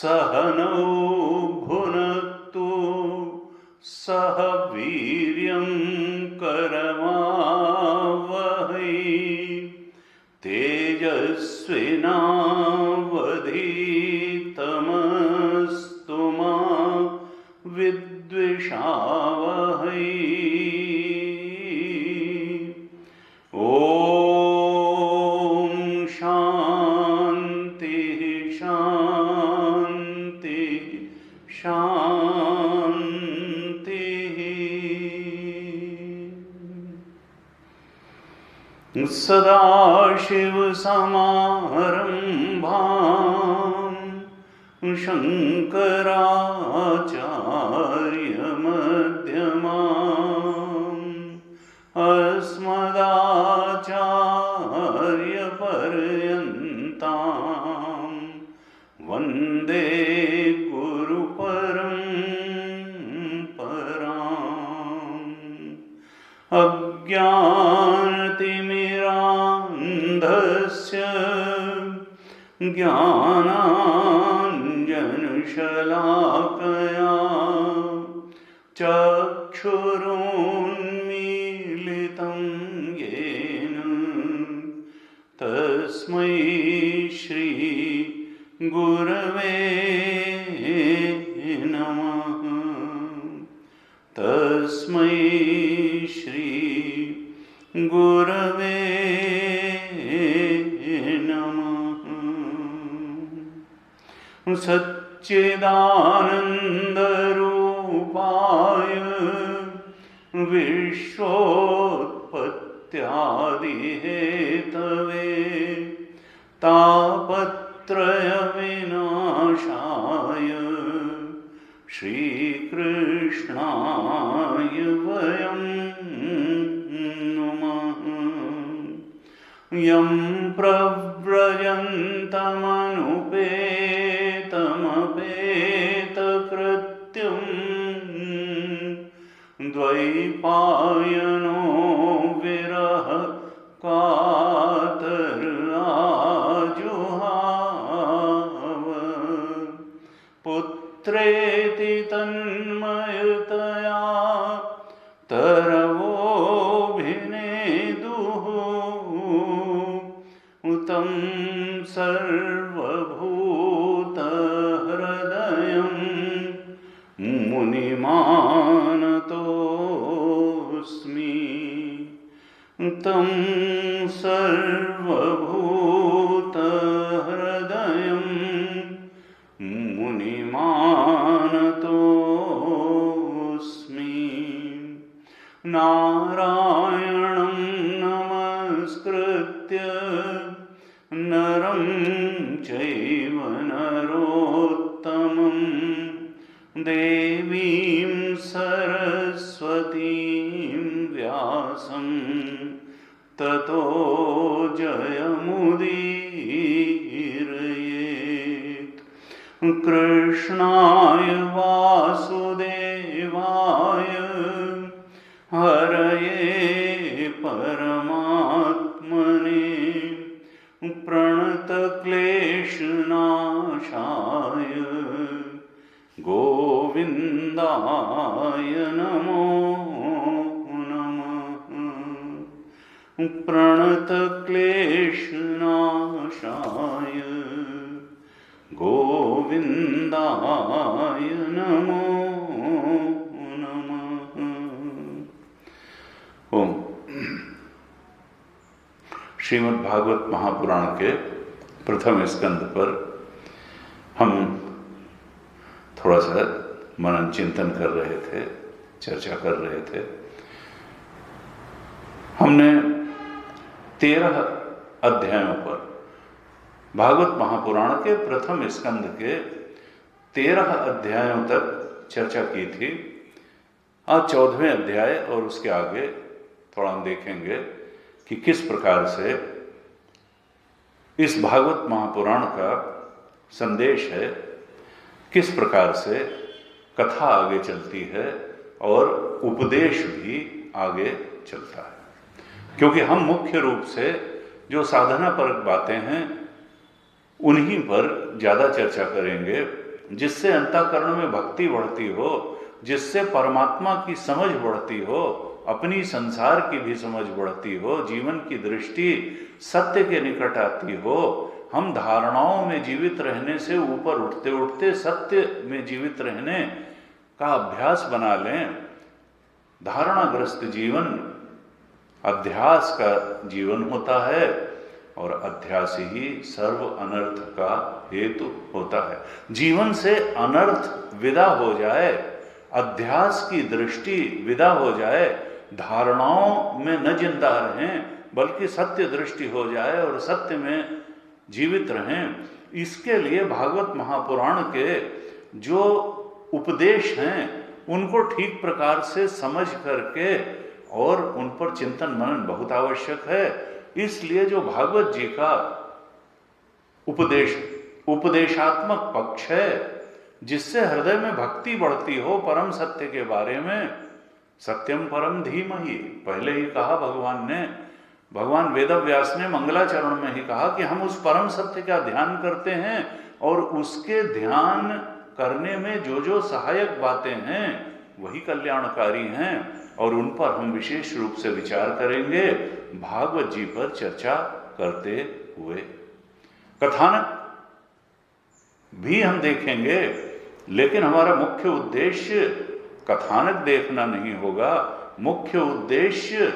सहनौ भुनक्तु सह वीर्यं करवावहै तेजस्विनावधीतमस्तु मा विद्विषावहै। सदाशिवसमारम्भां शङ्कराचार्यमध्यमाम् अस्मदाचार्यपर्यन्तां वन्दे गुरुपरम्पराम्। अज्ञानतिमिरान्धस्य ज्ञानाञ्जनशलाकया चक्षुरुन्मीलितं येन तस्मै श्री गुरवे नमः। तस्मै श्री गुरवे नमः। सच्चिदानन्दरूपाय विश्वोत्पत्त्यादिहेतवे तापत्रयविनाशाय श्रीकृष्णाय वयं नुमः। यं प्रव्रजन्तमनुपेतमपेतकृत्यं द्वैपायनो विरह कातराजुहाव पुत्रेति तन्मयतया तरवोऽभिनेदुः तं सर्वभूतहृदयं मुनिमानतोऽस्मि। तं सर्वभूतहृदयं मुनिमानतोऽस्मि। नारायणं नमस्कृत्य नरं चैव नरोत्तमं देवीं सरस्वतीं व्यासं ततो जयमुदीरयेत्। कृष्णाय वासुदेवाय हरये परमात्मने प्रणतक्लेशनाशाय गोविन्दाय नमो नमः। प्रणतक्लेशनाशाय गोविन्दाय नमो नमः। ओम। श्रीमद् भागवत महापुराण के प्रथम स्कंद पर हम थोड़ा सा मनन चिंतन कर रहे थे, चर्चा कर रहे थे। हमने 13 अध्यायों पर भागवत महापुराण के प्रथम स्कंद के 13 अध्यायों तक चर्चा की थी। आज 14वें अध्याय और उसके आगे थोड़ा हम देखेंगे कि किस प्रकार से इस भागवत महापुराण का संदेश है, किस प्रकार से कथा आगे चलती है और उपदेश भी आगे चलता है। क्योंकि हम मुख्य रूप से जो साधना पर बातें हैं उन्हीं पर ज़्यादा चर्चा करेंगे, जिससे अंतःकरण में भक्ति बढ़ती हो, जिससे परमात्मा की समझ बढ़ती हो, अपनी संसार की भी समझ बढ़ती हो, जीवन की दृष्टि सत्य के निकट आती हो, हम धारणाओं में जीवित रहने से ऊपर उठते उठते सत्य में जीवित रहने का अभ्यास बना लें। धारणाग्रस्त जीवन अध्यास का जीवन होता है और अध्यास ही सर्व अनर्थ का हेतु होता है। जीवन से अनर्थ विदा हो जाए, अध्यास की दृष्टि विदा हो जाए, धारणाओं में न जिंदा रहें बल्कि सत्य दृष्टि हो जाए और सत्य में जीवित रहें, इसके लिए भागवत महापुराण के जो उपदेश हैं उनको ठीक प्रकार से समझ करके और उन पर चिंतन मनन बहुत आवश्यक है। इसलिए जो भागवत जी का उपदेशात्मक पक्ष है, जिससे हृदय में भक्ति बढ़ती हो परम सत्य के बारे में, सत्यम परम धीमहि पहले ही कहा भगवान ने, भगवान वेदव्यास ने मंगलाचरण में ही कहा कि हम उस परम सत्य का ध्यान करते हैं और उसके ध्यान करने में जो जो सहायक बातें हैं वही कल्याणकारी हैं और उन पर हम विशेष रूप से विचार करेंगे भागवत जी पर चर्चा करते हुए। कथानक भी हम देखेंगे, लेकिन हमारा मुख्य उद्देश्य कथानक देखना नहीं होगा। मुख्य उद्देश्य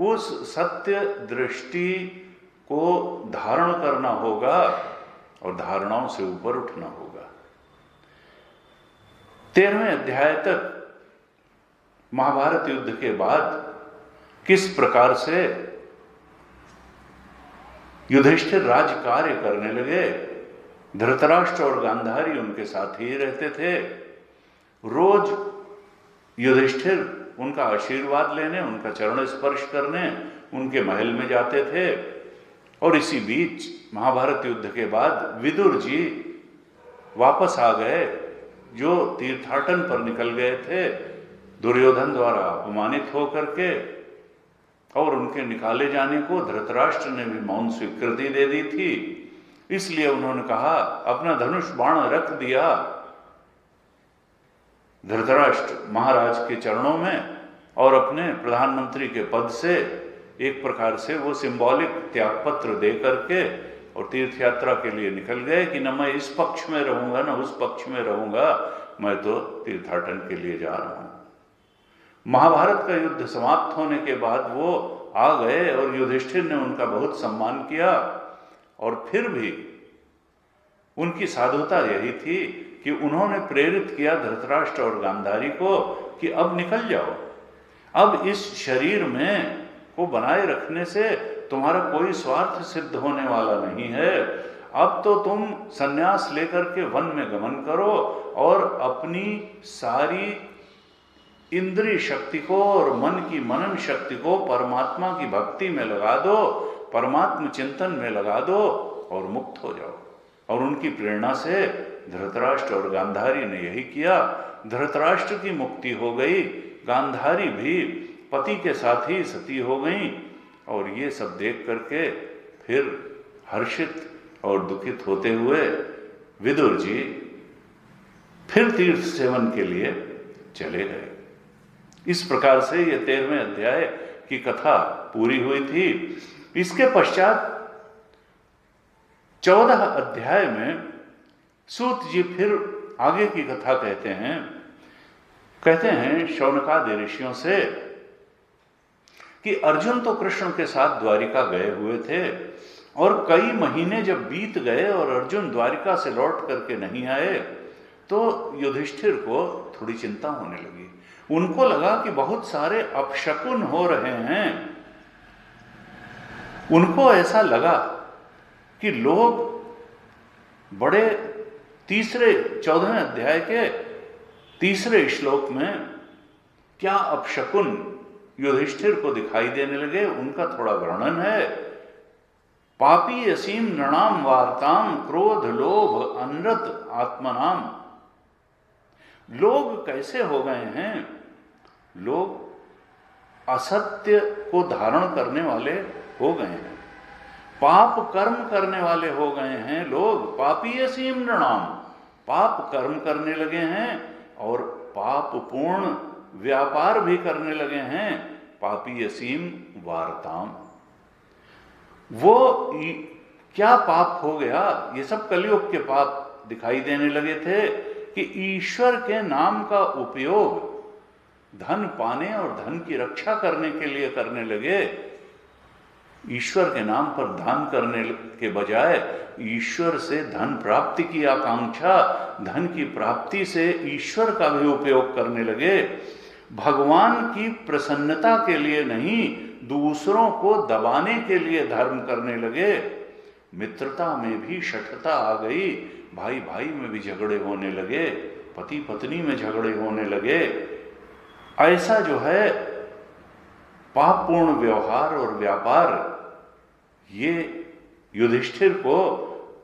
उस सत्य दृष्टि को धारण करना होगा और धारणाओं से ऊपर उठना होगा। 13वें अध्याय तक महाभारत युद्ध के बाद किस प्रकार से युधिष्ठिर राज कार्य करने लगे, धृतराष्ट्र और गांधारी उनके साथ ही रहते थे। रोज युधिष्ठिर उनका आशीर्वाद लेने, उनका चरण स्पर्श करने उनके महल में जाते थे। और इसी बीच महाभारत युद्ध के बाद विदुर जी वापस आ गए, जो तीर्थाटन पर निकल गए थे दुर्योधन द्वारा अपमानित होकर के, और उनके निकाले जाने को धृतराष्ट्र ने भी मौन स्वीकृति दे दी थी। इसलिए उन्होंने कहा, अपना धनुष बाण रख दिया धृतराष्ट्र महाराज के चरणों में और अपने प्रधानमंत्री के पद से एक प्रकार से वो सिंबॉलिक त्यागपत्र दे करके और तीर्थ यात्रा के लिए निकल गए कि न मैं इस पक्ष में रहूंगा न उस पक्ष में रहूंगा, मैं तो तीर्थाटन के लिए जा रहा हूं। महाभारत का युद्ध समाप्त होने के बाद वो आ गए और युधिष्ठिर ने उनका बहुत सम्मान किया और फिर भी उनकी साधुता यही थी कि उन्होंने प्रेरित किया धृतराष्ट्र और गांधारी को कि अब निकल जाओ, अब इस शरीर में को बनाए रखने से तुम्हारा कोई स्वार्थ सिद्ध होने वाला नहीं है। अब तो तुम संन्यास लेकर के वन में गमन करो और अपनी सारी इंद्रिय शक्ति को और मन की मनन शक्ति को परमात्मा की भक्ति में लगा दो, परमात्म चिंतन में लगा दो और मुक्त हो जाओ। और उनकी प्रेरणा से धृतराष्ट्र और गांधारी ने यही किया। धृतराष्ट्र की मुक्ति हो गई, गांधारी भी पति के साथ ही सती हो गई। और ये सब देख करके फिर हर्षित और दुखित होते हुए विदुर जी फिर तीर्थ सेवन के लिए चले गए। इस प्रकार से ये 13वें अध्याय की कथा पूरी हुई थी। इसके पश्चात 14 अध्याय में सूत जी फिर आगे की कथा कहते हैं शौनकादि ऋषियों से कि अर्जुन तो कृष्ण के साथ द्वारिका गए हुए थे और कई महीने जब बीत गए और अर्जुन द्वारिका से लौट करके नहीं आए तो युधिष्ठिर को थोड़ी चिंता होने लगी। उनको लगा कि बहुत सारे अपशकुन हो रहे हैं। उनको ऐसा लगा कि लोग बड़े 14वें अध्याय के 3 श्लोक में क्या अपशकुन युधिष्ठिर को दिखाई देने लगे, उनका थोड़ा वर्णन है। पापी असीम नृणाम वार्ताम क्रोध लोभ अनृत आत्मनाम। लोग कैसे हो गए हैं? लोग असत्य को धारण करने वाले हो गए हैं, पाप कर्म करने वाले हो गए हैं लोग। पापी असीम नृणाम, पाप कर्म करने लगे हैं और पाप पूर्ण व्यापार भी करने लगे हैं। पापी असीम वार्ताम, वो क्या पाप हो गया? ये सब कलयुग के पाप दिखाई देने लगे थे कि ईश्वर के नाम का उपयोग धन पाने और धन की रक्षा करने के लिए करने लगे। ईश्वर के नाम पर दान करने के बजाय ईश्वर से धन प्राप्ति की आकांक्षा, धन की प्राप्ति से ईश्वर का भी उपयोग करने लगे। भगवान की प्रसन्नता के लिए नहीं, दूसरों को दबाने के लिए धर्म करने लगे। मित्रता में भी शठता आ गई, भाई भाई में भी झगड़े होने लगे, पति पत्नी में झगड़े होने लगे। ऐसा जो है पापपूर्ण व्यवहार और व्यापार, ये युधिष्ठिर को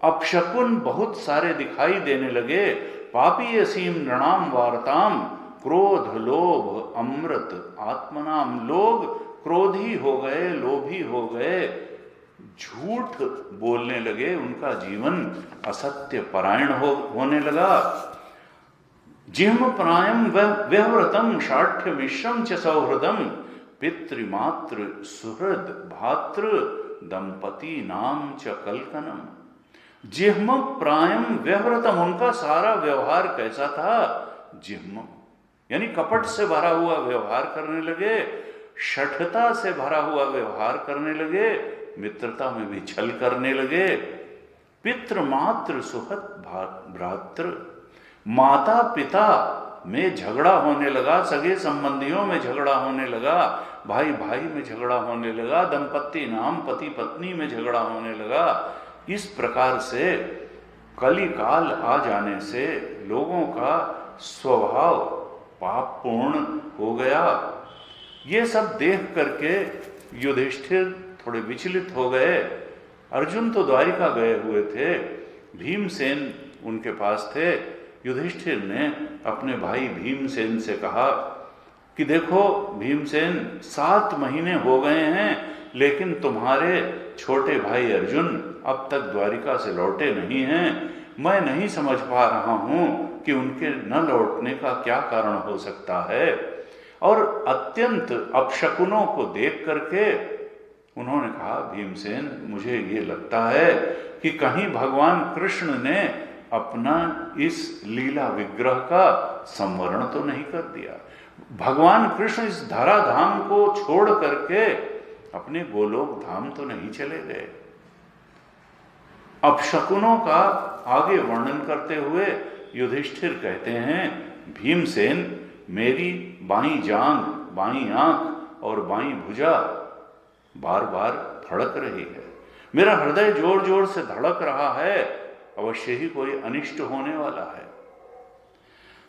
अपशकुन बहुत सारे दिखाई देने लगे। पापी असीम नृणाम वार्ताम क्रोध लोभ अमृत आत्मनाम। लोग क्रोधी हो गए, लोभी हो गए, झूठ बोलने लगे, उनका जीवन असत्य परायण होने लगा। जिह्म प्रायम व्यव्रतम शाठ्य मिश्रम च सौहृदम पितृमातृ सुहृद भातृ दंपति नाम च कलकनम। जिह्म प्रायम व्यव्रतम, उनका सारा व्यवहार कैसा था? जिह्म यानी कपट से भरा हुआ व्यवहार करने लगे, शठता से भरा हुआ व्यवहार करने लगे, मित्रता में भी छल करने लगे। पितृ मातृ सुहृद भ्रातृ, माता पिता में झगड़ा होने लगा, सगे संबंधियों में झगड़ा होने लगा, भाई भाई में झगड़ा होने लगा, दंपत्ति नाम पति पत्नी में झगड़ा होने लगा। इस प्रकार से कलिकाल आ जाने से लोगों का स्वभाव पापपूर्ण हो गया। ये सब देख करके युधिष्ठिर थोड़े विचलित हो गए। अर्जुन तो द्वारिका गए हुए थे, भीमसेन उनके पास थे। युधिष्ठिर ने अपने भाई भीमसेन से कहा कि देखो भीमसेन, 7 महीने हो गए हैं लेकिन तुम्हारे छोटे भाई अर्जुन अब तक द्वारिका से लौटे नहीं हैं। मैं नहीं समझ पा रहा हूं कि उनके न लौटने का क्या कारण हो सकता है। और अत्यंत अपशकुनों को देख करके उन्होंने कहा, भीमसेन मुझे ये लगता है कि कहीं भगवान कृष्ण ने अपना इस लीला विग्रह का संवरण तो नहीं कर दिया। भगवान कृष्ण इस धराधाम को छोड़ करके अपने गोलोक धाम तो नहीं चले गए। अपशकुनों का आगे वर्णन करते हुए युधिष्ठिर कहते हैं, भीमसेन मेरी बाईं जांघ, बाईं आंख और बाईं भुजा बार बार धड़क रही है। मेरा हृदय जोर जोर से धड़क रहा है, अवश्य ही कोई अनिष्ट होने वाला है।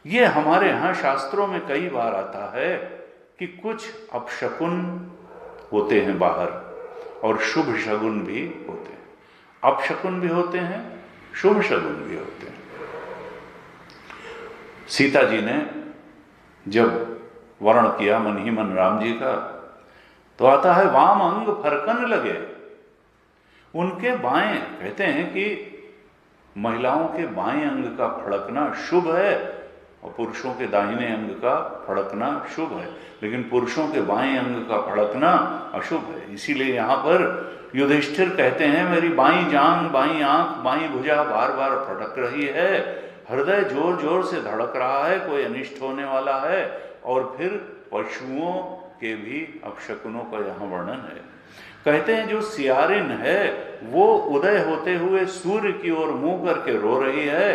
ये हमारे यहाँ शास्त्रों में कई बार आता है कि कुछ अपशकुन होते हैं बाहर और शुभ शगुन भी होते हैं। अपशकुन भी होते हैं, शुभ शगुन भी होते हैं। सीता जी ने जब वर्ण किया मन ही मन राम जी का, तो आता है वाम अंग फरकन लगे। उनके बाएं, कहते हैं कि महिलाओं के बाएं अंग का फड़कना शुभ है और पुरुषों के दाहिने अंग का फड़कना शुभ है, लेकिन पुरुषों के बाएं अंग का फड़कना अशुभ है। इसीलिए यहाँ पर युधिष्ठिर कहते हैं, मेरी बाईं जांघ, बाईं आंख, बाईं भुजा बार बार फटक रही है, हृदय जोर जोर से धड़क रहा है, कोई अनिष्ट होने वाला है। और फिर पशुओं के भी अपशकुनों का यहाँ वर्णन है। कहते हैं जो सियारिन है वो उदय होते हुए सूर्य की ओर मुंह करके रो रही है।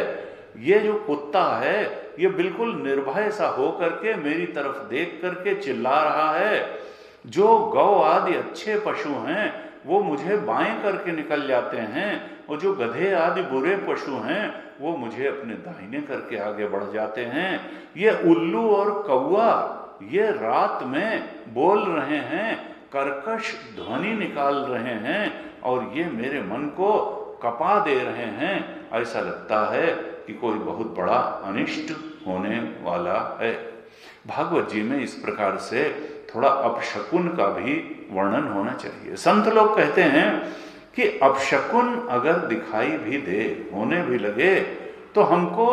ये जो कुत्ता है ये बिल्कुल निर्भय सा हो करके मेरी तरफ देख करके चिल्ला रहा है। जो गौ आदि अच्छे पशु हैं वो मुझे बाएं करके निकल जाते हैं, और जो गधे आदि बुरे पशु हैं वो मुझे अपने दाहिने करके आगे बढ़ जाते हैं। ये उल्लू और कौवा ये रात में बोल रहे हैं, कर्कश ध्वनि निकाल रहे हैं और ये मेरे मन को कपा दे रहे हैं। ऐसा लगता है कि कोई बहुत बड़ा अनिष्ट होने वाला है। भागवत जी में इस प्रकार से थोड़ा अपशकुन का भी वर्णन होना चाहिए। संत लोग कहते हैं कि अपशकुन अगर दिखाई भी दे, होने भी लगे, तो हमको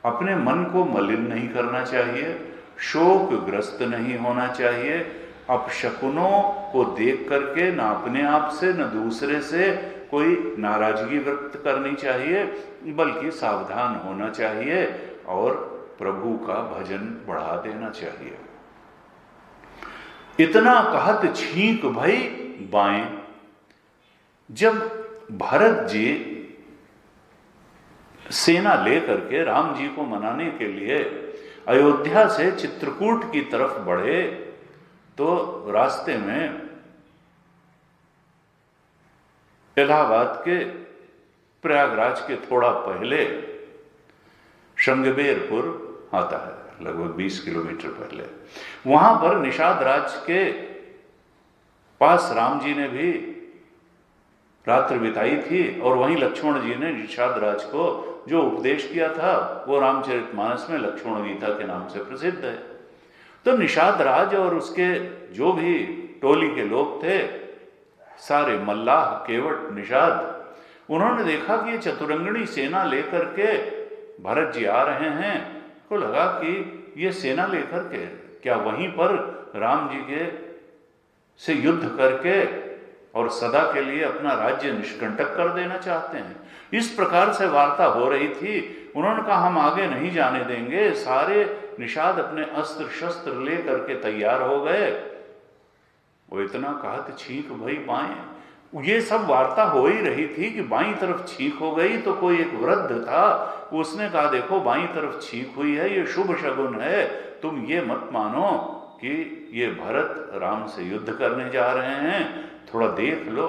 अपने मन को मलिन नहीं करना चाहिए, शोकग्रस्त नहीं होना चाहिए। अपशकुनों को देख करके न अपने आप से न दूसरे से कोई नाराजगी व्यक्त करनी चाहिए, बल्कि सावधान होना चाहिए और प्रभु का भजन बढ़ा देना चाहिए। इतना कहत छींक भई बाएं। जब भरत जी सेना लेकर के राम जी को मनाने के लिए अयोध्या से चित्रकूट की तरफ बढ़े, तो रास्ते में इलाहाबाद के प्रयागराज के थोड़ा पहले श्रृंगबेरपुर आता है, लगभग 20 किलोमीटर पहले। वहां पर निषाद राज के पास राम जी ने भी रात्रि बिताई थी और वहीं लक्ष्मण जी ने निषाद राज को जो उपदेश किया था वो रामचरितमानस में लक्ष्मण गीता के नाम से प्रसिद्ध है। तो निषाद राज और उसके जो भी टोली के लोग थे, सारे मल्लाह, केवट, निषाद, उन्होंने देखा कि ये चतुरंगणी सेना लेकर के भरत जी आ रहे हैं। को लगा कि ये सेना लेकर के क्या वहीं पर राम जी के से युद्ध करके और सदा के लिए अपना राज्य निष्कंटक कर देना चाहते हैं। इस प्रकार से वार्ता हो रही थी। उन्होंने कहा हम आगे नहीं जाने देंगे। सारे निषाद अपने अस्त्र शस्त्र ले करके तैयार हो गए। वो इतना कहत छींक भई बाएं। ये सब वार्ता हो ही रही थी कि बाईं तरफ छींक हो गई, तो कोई एक वृद्ध था, उसने कहा देखो बाईं तरफ छींक हुई है, ये शुभ शगुन है, तुम ये मत मानो कि ये भरत राम से युद्ध करने जा रहे हैं, थोड़ा देख लो।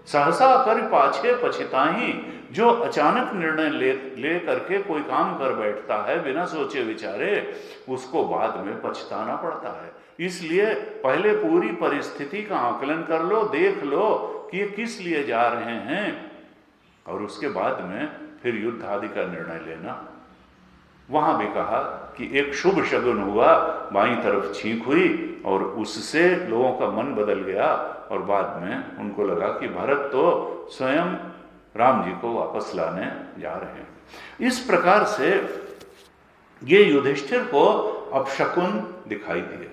सहसा कर पाछे पछताही। जो अचानक निर्णय ले करके कोई काम कर बैठता है बिना सोचे विचारे, उसको बाद में पछताना पड़ता है। इसलिए पहले पूरी परिस्थिति का आकलन कर लो, देख लो कि ये किस लिए जा रहे हैं, और उसके बाद में फिर युद्ध आदि का निर्णय लेना। वहां भी कहा कि एक शुभ शगुन हुआ, बाईं तरफ छींक हुई और उससे लोगों का मन बदल गया और बाद में उनको लगा कि भरत तो स्वयं राम जी को वापस लाने जा रहे हैं। इस प्रकार से ये युधिष्ठिर को अपशकुन दिखाई दिए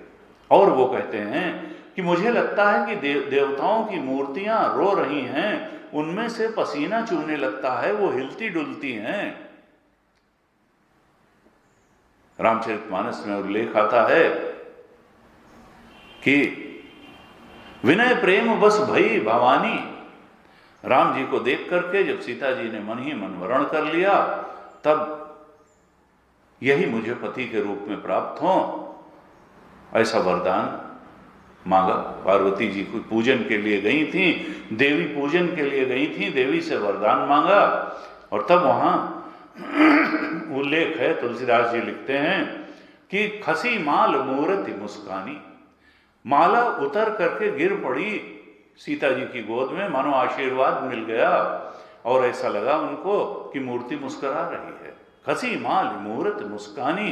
और वो कहते हैं कि मुझे लगता है कि देवताओं की मूर्तियां रो रही हैं, उनमें से पसीना चूने लगता है, वो हिलती डुलती हैं। रामचरितमानस में उल्लेख आता है कि विनय प्रेम बस भई भवानी। राम जी को देख करके जब सीता जी ने मन ही मन वरण कर लिया, तब यही मुझे पति के रूप में प्राप्त हो, ऐसा वरदान मांगा। पार्वती जी को पूजन के लिए गई थी, देवी पूजन के लिए गई थी, देवी से वरदान मांगा। और तब वहां उल्लेख है, तुलसीदास जी लिखते हैं कि खसी माल मूर्ति मुस्कानी। माला उतर करके गिर पड़ी सीता जी की गोद में, मानो आशीर्वाद मिल गया और ऐसा लगा उनको कि मूर्ति मुस्कुरा रही है। खसी माल मूर्ति मुस्कानी,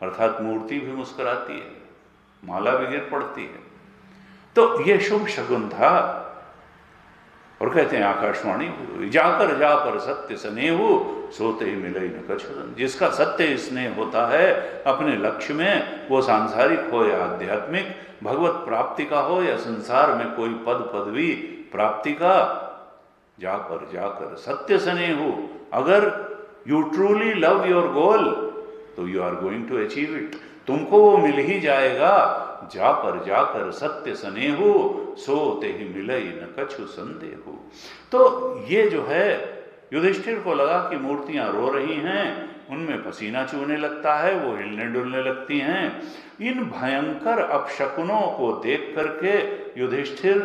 अर्थात मूर्ति भी मुस्कुराती है, माला भी गिर पड़ती है। तो यह शुभ शगुन था। और कहते हैं आकाशवाणी, जाकर जा पर सत्य स्नेहु, सोते ही मिले न कछुदन। जिसका सत्य स्नेह होता है अपने लक्ष्य में, वो सांसारिक हो या आध्यात्मिक, भगवत प्राप्ति का हो या संसार में कोई पद पदवी प्राप्ति का, जाकर सत्य स्नेहु। अगर you truly love your goal तो you are going to achieve it, तुमको वो मिल ही जाएगा। जाकर सत्य स्नेहु, सोते ही मिले न कछु संदेहु। तो ये जो है, युधिष्ठिर को लगा कि मूर्तियां रो रही हैं, उनमें पसीना चूने लगता है, वो हिलने डुलने लगती हैं। इन भयंकर अपशकुनों को देख करके युधिष्ठिर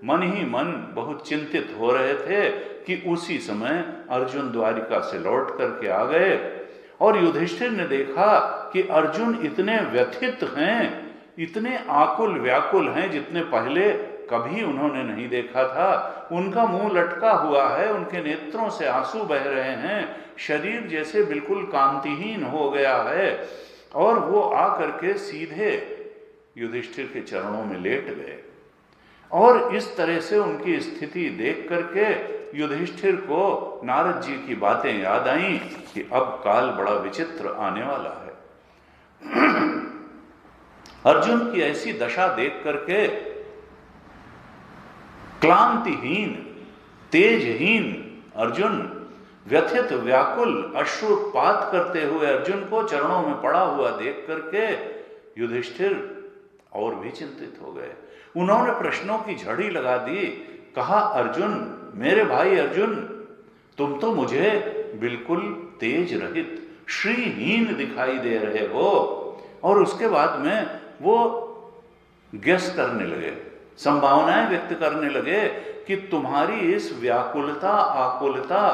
मन ही मन बहुत चिंतित हो रहे थे कि उसी समय अर्जुन द्वारिका से लौट करके आ गए और युधिष्ठिर ने देखा कि अर्जुन इतने व्यथित हैं, इतने आकुल व्याकुल हैं जितने पहले कभी उन्होंने नहीं देखा था। उनका मुंह लटका हुआ है, उनके नेत्रों से आंसू बह रहे हैं, शरीर जैसे बिल्कुल कांतिहीन हो गया है। और वो आकर के सीधे युधिष्ठिर के चरणों में लेट गए। और इस तरह से उनकी स्थिति देख करके युधिष्ठिर को नारद जी की बातें याद आईं कि अब काल बड़ा विचित्र आने वाला है। अर्जुन की ऐसी दशा देख करके क्लांतिहीन, तेजहीन अर्जुन, व्यथित व्याकुल अश्रुपात करते हुए अर्जुन को चरणों में पड़ा हुआ देख करके युधिष्ठिर और भी चिंतित हो गए। उन्होंने प्रश्नों की झड़ी लगा दी। कहा, अर्जुन, मेरे भाई अर्जुन, तुम तो मुझे बिल्कुल तेज रहित, श्रीहीन दिखाई दे रहे हो। और उसके बाद में वो गेस करने लगे, संभावनाएं व्यक्त करने लगे कि तुम्हारी इस व्याकुलता, आकुलता,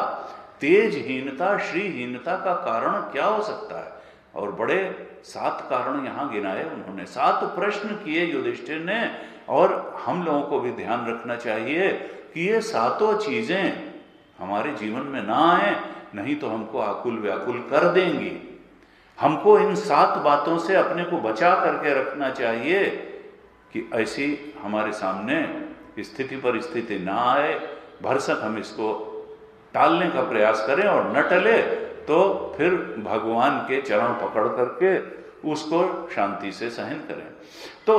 तेजहीनता, श्रीहीनता का कारण क्या हो सकता है। और बड़े 7 कारण यहां गिनाए उन्होंने, 7 प्रश्न किए युधिष्ठिर ने। और हम लोगों को भी ध्यान रखना चाहिए कि ये 7 चीजें हमारे जीवन में ना आए, नहीं तो हमको आकुल व्याकुल कर देंगी। हमको इन 7 बातों से अपने को बचा करके रखना चाहिए कि ऐसी हमारे सामने स्थिति परिस्थिति ना आए। भरसक हम इसको टालने का प्रयास करें, और न टले तो फिर भगवान के चरण पकड़ करके उसको शांति से सहन करें। तो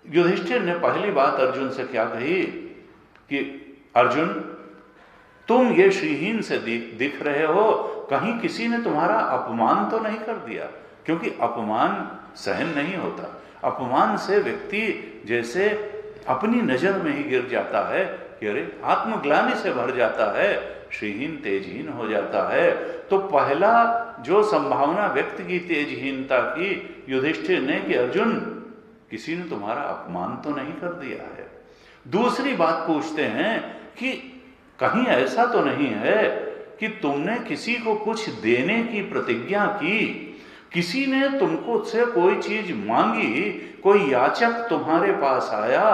युधिष्ठिर ने पहली बात अर्जुन से क्या कही कि अर्जुन, तुम ये श्रीहीन से दिख रहे हो, कहीं किसी ने तुम्हारा अपमान तो नहीं कर दिया? क्योंकि अपमान सहन नहीं होता। अपमान से व्यक्ति जैसे अपनी नजर में ही गिर जाता है कि अरे, आत्मग्लानि से भर जाता है, श्रीहीन तेजहीन हो जाता है। तो पहला जो संभावना व्यक्त की तेजहीनता की युधिष्ठिर ने कि अर्जुन, किसी ने तुम्हारा अपमान तो नहीं कर दिया है। दूसरी बात पूछते हैं कि कहीं ऐसा तो नहीं है कि तुमने किसी को कुछ देने की प्रतिज्ञा की, किसी ने तुमको से कोई चीज मांगी, कोई याचक तुम्हारे पास आया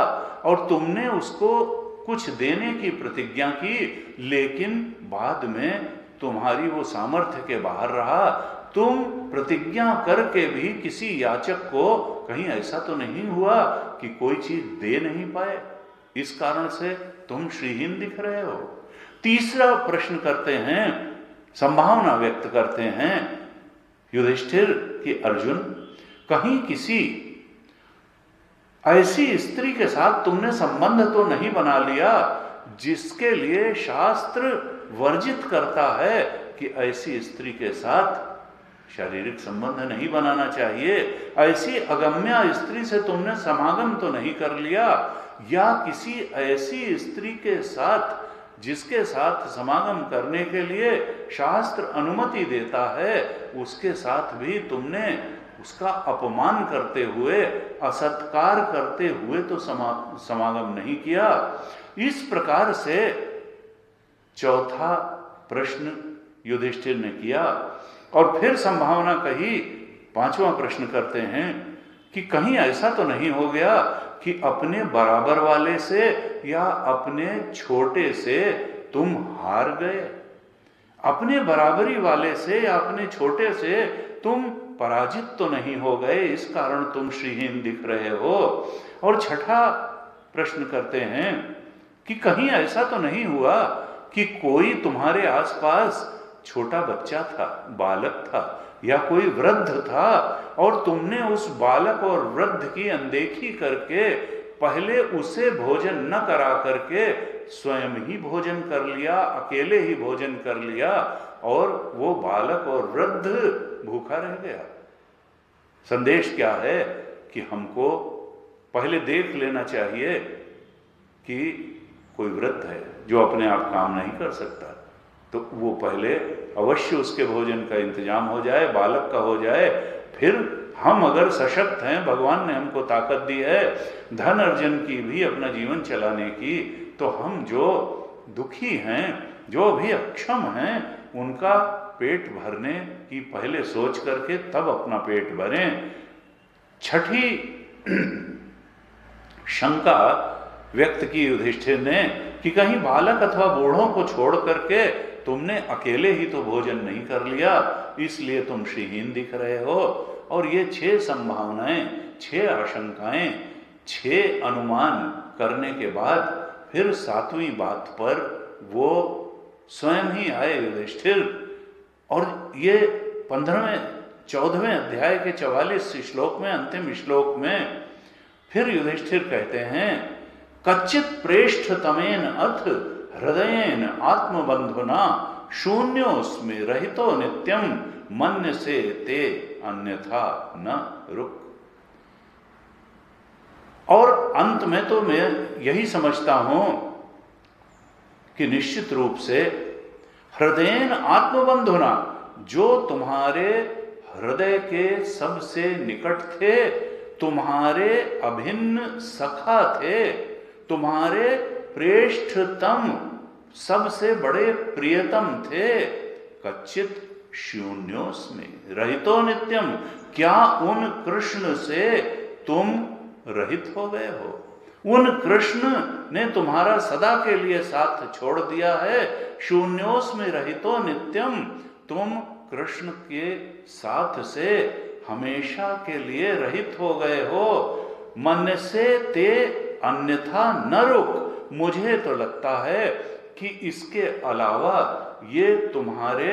और तुमने उसको कुछ देने की प्रतिज्ञा की, लेकिन बाद में तुम्हारी वो सामर्थ्य के बाहर रहा, तुम प्रतिज्ञा करके भी किसी याचक को कहीं ऐसा तो नहीं हुआ कि कोई चीज दे नहीं पाए, इस कारण से तुम श्रीहीन दिख रहे हो? तीसरा प्रश्न करते हैं, संभावना व्यक्त करते हैं युधिष्ठिर कि अर्जुन, कहीं किसी ऐसी स्त्री के साथ तुमने संबंध तो नहीं बना लिया जिसके लिए शास्त्र वर्जित करता है कि ऐसी स्त्री के साथ शारीरिक संबंध नहीं बनाना चाहिए? ऐसी अगम्या स्त्री से तुमने समागम तो नहीं कर लिया, या किसी ऐसी स्त्री के साथ जिसके साथ समागम करने के लिए शास्त्र अनुमति देता है, उसके साथ भी तुमने उसका अपमान करते हुए, असत्कार करते हुए तो समागम नहीं किया? इस प्रकार से चौथा प्रश्न युधिष्ठिर ने किया। और फिर संभावना कही, पांचवा प्रश्न करते हैं कि कहीं ऐसा तो नहीं हो गया कि अपने बराबर वाले से या अपने छोटे से तुम हार गए? अपने बराबरी वाले से या अपने छोटे से तुम पराजित तो नहीं हो गए, इस कारण तुम श्रीहीन दिख रहे हो? और छठा प्रश्न करते हैं कि कहीं ऐसा तो नहीं हुआ कि कोई तुम्हारे आसपास छोटा बच्चा था, बालक था, या कोई वृद्ध था, और तुमने उस बालक और वृद्ध की अनदेखी करके पहले उसे भोजन न करा करके स्वयं ही भोजन कर लिया, अकेले ही भोजन कर लिया, और वो बालक और वृद्ध भूखा रह गया? संदेश क्या है कि हमको पहले देख लेना चाहिए कि कोई वृद्ध है जो अपने आप काम नहीं कर सकता, तो वो पहले अवश्य उसके भोजन का इंतजाम हो जाए, बालक का हो जाए। फिर हम अगर सशक्त हैं, भगवान ने हमको ताकत दी है धन अर्जन की भी, अपना जीवन चलाने की, तो हम जो दुखी हैं, जो भी अक्षम हैं, उनका पेट भरने की पहले सोच करके तब अपना पेट भरें। छठी शंका व्यक्त की युधिष्ठिर ने कि कहीं बालक अथवा बूढ़ों को छोड़ करके तुमने अकेले ही तो भोजन नहीं कर लिया, इसलिए तुम श्रीहीन दिख रहे हो। और ये 6 संभावनाएं, 6 आशंकाएं, 6 अनुमान करने के बाद फिर 7वीं बात पर वो स्वयं ही आए युधिष्ठिर। और ये 14वें अध्याय के 44 श्लोक में, अंतिम श्लोक में फिर युधिष्ठिर कहते हैं, कच्चित प्रेष्ठ तमेन अथ हृदयेन आत्मबंधुना शून्योस्मि रहितो नित्यम मन्य से ते अन्यथा न रुक। और अंत में तो मैं यही समझता हूं कि निश्चित रूप से हृदयेन आत्मबंधुना, जो तुम्हारे हृदय के सबसे निकट थे, तुम्हारे अभिन्न सखा थे, तुम्हारे प्रेष्ठतम सबसे बड़े प्रियतम थे, कच्चित शून्योस्मि रहितो नित्यम, क्या उन कृष्ण से तुम रहित हो गए हो? उन कृष्ण ने तुम्हारा सदा के लिए साथ छोड़ दिया है। शून्योस्मि रहितो नित्यम, तुम कृष्ण के साथ से हमेशा के लिए रहित हो गए हो। मन से ते अन्यथा न रुक, मुझे तो लगता है कि इसके अलावा ये तुम्हारे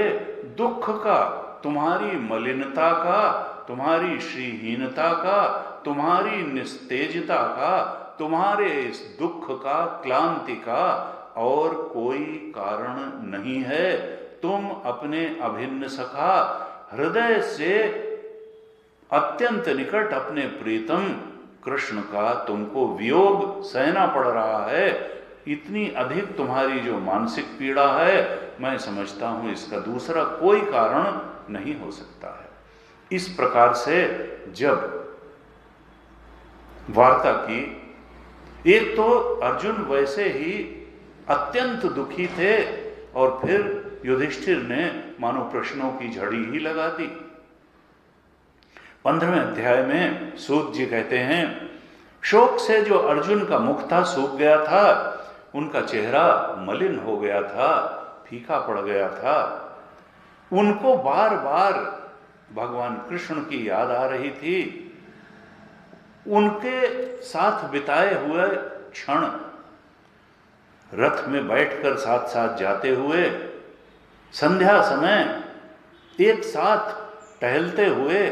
दुख का, तुम्हारी मलिनता का, तुम्हारी श्रीहीनता का, तुम्हारी निस्तेजता का, तुम्हारे इस दुख का, क्लांति का और कोई कारण नहीं है। तुम अपने अभिन्न सखा, हृदय से अत्यंत निकट अपने प्रीतम कृष्ण का तुमको वियोग सहना पड़ रहा है। इतनी अधिक तुम्हारी जो मानसिक पीड़ा है, मैं समझता हूं इसका दूसरा कोई कारण नहीं हो सकता है। इस प्रकार से जब वार्ता की, एक तो अर्जुन वैसे ही अत्यंत दुखी थे और फिर युधिष्ठिर ने मानो प्रश्नों की झड़ी ही लगा दी। 15वें अध्याय में सूत जी कहते हैं, शोक से जो अर्जुन का मुख था सूख गया था, उनका चेहरा मलिन हो गया था, फीका पड़ गया था। उनको बार बार भगवान कृष्ण की याद आ रही थी। उनके साथ बिताए हुए क्षण, रथ में बैठकर साथ साथ जाते हुए, संध्या समय एक साथ टहलते हुए,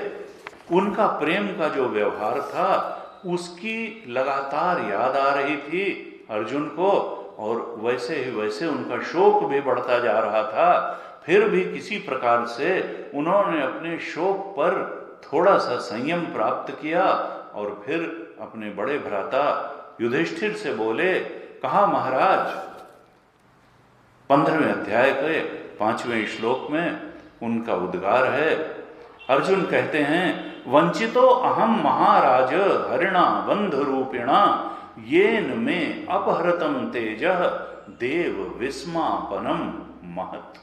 उनका प्रेम का जो व्यवहार था, उसकी लगातार याद आ रही थी अर्जुन को। और वैसे ही वैसे उनका शोक भी बढ़ता जा रहा था। फिर भी किसी प्रकार से उन्होंने अपने शोक पर थोड़ा सा संयम प्राप्त किया और फिर अपने बड़े भ्राता युधिष्ठिर से बोले, कहा महाराज, 15वें अध्याय के 5वें श्लोक में उनका उद्गार है। अर्जुन कहते हैं, वंचितो अहम महाराज हरिणा बंधु रूपिणा येन में अपहृतम तेजः देव विस्मापनम महत्।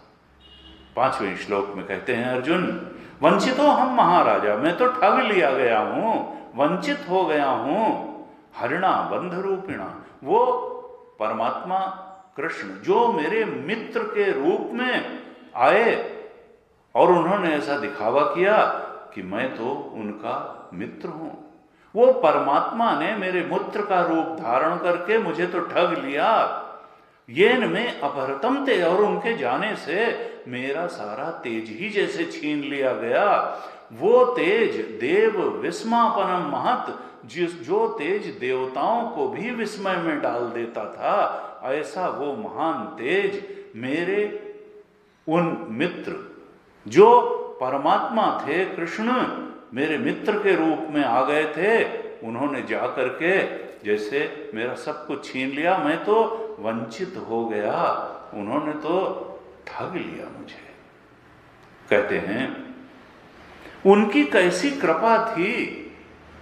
5वें श्लोक में कहते हैं अर्जुन, वंचितो हम महाराजा, मैं तो ठग लिया गया हूं, वंचित हो गया हूं। हरिणा बंधु रूपिणा, वो परमात्मा कृष्ण जो मेरे मित्र के रूप में आए और उन्होंने ऐसा दिखावा किया कि मैं तो उनका मित्र हूं। वो परमात्मा ने मेरे मित्र का रूप धारण करके मुझे तो ठग लिया। येन में अपहृतम थे, और उनके जाने से मेरा सारा तेज ही जैसे छीन लिया गया। वो तेज देव विस्मापनम महत्, जो तेज देवताओं को भी विस्मय में डाल देता था, ऐसा वो महान तेज मेरे उन मित्र जो परमात्मा थे, कृष्ण मेरे मित्र के रूप में आ गए थे, उन्होंने जा करके जैसे मेरा सब कुछ छीन लिया। मैं तो वंचित हो गया, उन्होंने तो ठग लिया मुझे। कहते हैं, उनकी कैसी कृपा थी,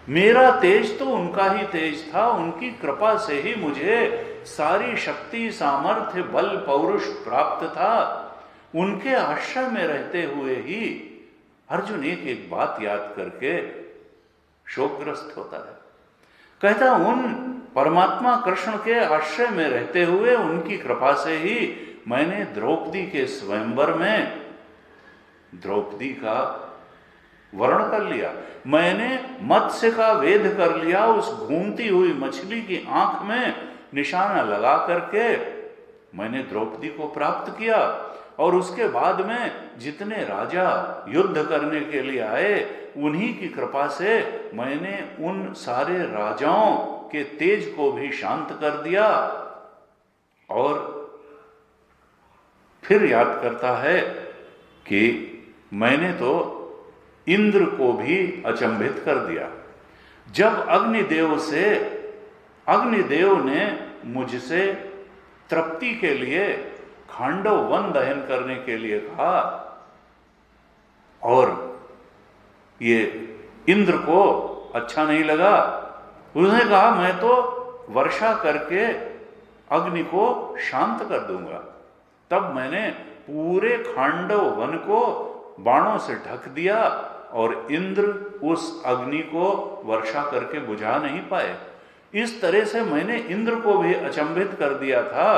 मेरा तेज तो उनका ही तेज था, उनकी कृपा से ही मुझे सारी शक्ति, सामर्थ्य, बल, पौरुष प्राप्त था। उनके आश्रय में रहते हुए ही अर्जुन एक एक बात याद करके शोकग्रस्त होता है। कहता उन परमात्मा कृष्ण के आश्रय में रहते हुए उनकी कृपा से ही मैंने द्रौपदी के स्वयंवर में द्रौपदी का वर्ण कर लिया, मैंने मत्स्य का वेध कर लिया, उस घूमती हुई मछली की आंख में निशाना लगा करके मैंने द्रौपदी को प्राप्त किया। और उसके बाद में जितने राजा युद्ध करने के लिए आए उन्हीं की कृपा से मैंने उन सारे राजाओं के तेज को भी शांत कर दिया। और फिर याद करता है कि मैंने तो इंद्र को भी अचंभित कर दिया। जब अग्निदेव ने मुझसे तृप्ति के लिए खांडव वन दहन करने के लिए कहा और ये इंद्र को अच्छा नहीं लगा, उसने कहा मैं तो वर्षा करके अग्नि को शांत कर दूंगा। तब मैंने पूरे खांडव वन को बाणों से ढक दिया और इंद्र उस अग्नि को वर्षा करके बुझा नहीं पाए। इस तरह से मैंने इंद्र को भी अचंभित कर दिया था।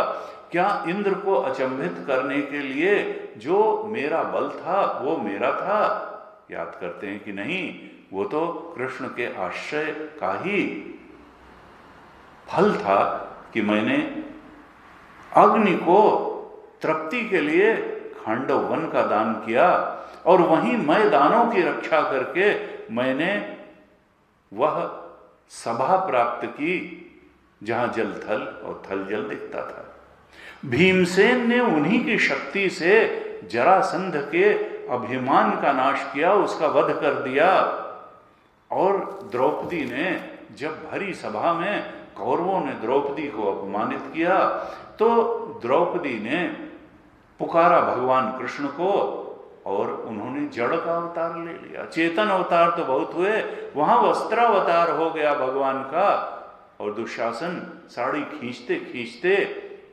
क्या इंद्र को अचंभित करने के लिए जो मेरा बल था वो मेरा था? याद करते हैं कि नहीं, वो तो कृष्ण के आश्रय का ही फल था कि मैंने अग्नि को तृप्ति के लिए खांडव वन का दान किया और वहीं मैं दानों की रक्षा करके मैंने वह सभा प्राप्त की जहां जल थल और थल जल दिखता था। भीमसेन ने उन्हीं की शक्ति से जरासंध के अभिमान का नाश किया, उसका वध कर दिया। और द्रौपदी ने जब भरी सभा में कौरवों ने द्रौपदी को अपमानित किया तो द्रौपदी ने पुकारा भगवान कृष्ण को और उन्होंने जड़ का अवतार ले लिया। चेतन अवतार तो बहुत हुए, वहां वस्त्रावतार हो गया भगवान का। और दुशासन साड़ी खींचते खींचते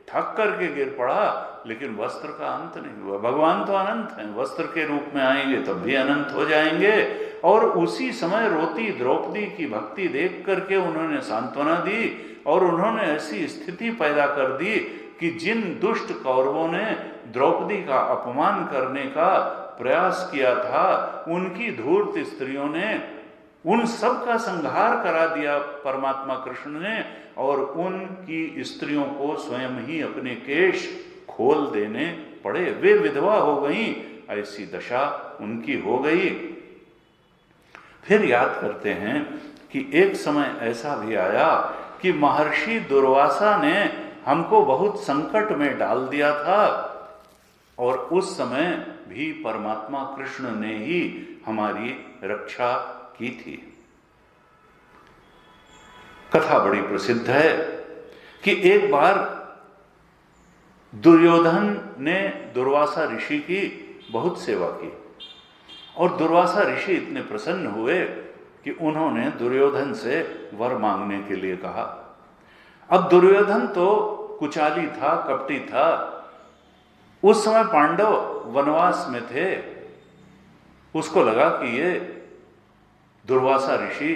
थक करके गिर पड़ा, लेकिन वस्त्र का अंत नहीं हुआ। भगवान तो अनंत हैं, वस्त्र के रूप में आएंगे तब भी अनंत हो जाएंगे। और उसी समय रोती द्रौपदी की भक्ति देख करके उन्होंने सांत्वना दी और उन्होंने ऐसी स्थिति पैदा कर दी कि जिन दुष्ट कौरवों ने द्रौपदी का अपमान करने का प्रयास किया था, उनकी धूर्त स्त्रियों ने उन सब का संहार करा दिया परमात्मा कृष्ण ने, और उनकी स्त्रियों को स्वयं ही अपने केश खोल देने पड़े। वे विधवा हो गईं, ऐसी दशा उनकी हो गई। फिर याद करते हैं कि एक समय ऐसा भी आया कि महर्षि दुर्वासा ने हमको बहुत संकट में डाल दिया था और उस समय भी परमात्मा कृष्ण ने ही हमारी रक्षा की थी। कथा बड़ी प्रसिद्ध है कि एक बार दुर्योधन ने दुर्वासा ऋषि की बहुत सेवा की और दुर्वासा ऋषि इतने प्रसन्न हुए कि उन्होंने दुर्योधन से वर मांगने के लिए कहा। अब दुर्योधन तो कुचाली था, कपटी था। उस समय पांडव वनवास में थे। उसको लगा कि ये दुर्वासा ऋषि,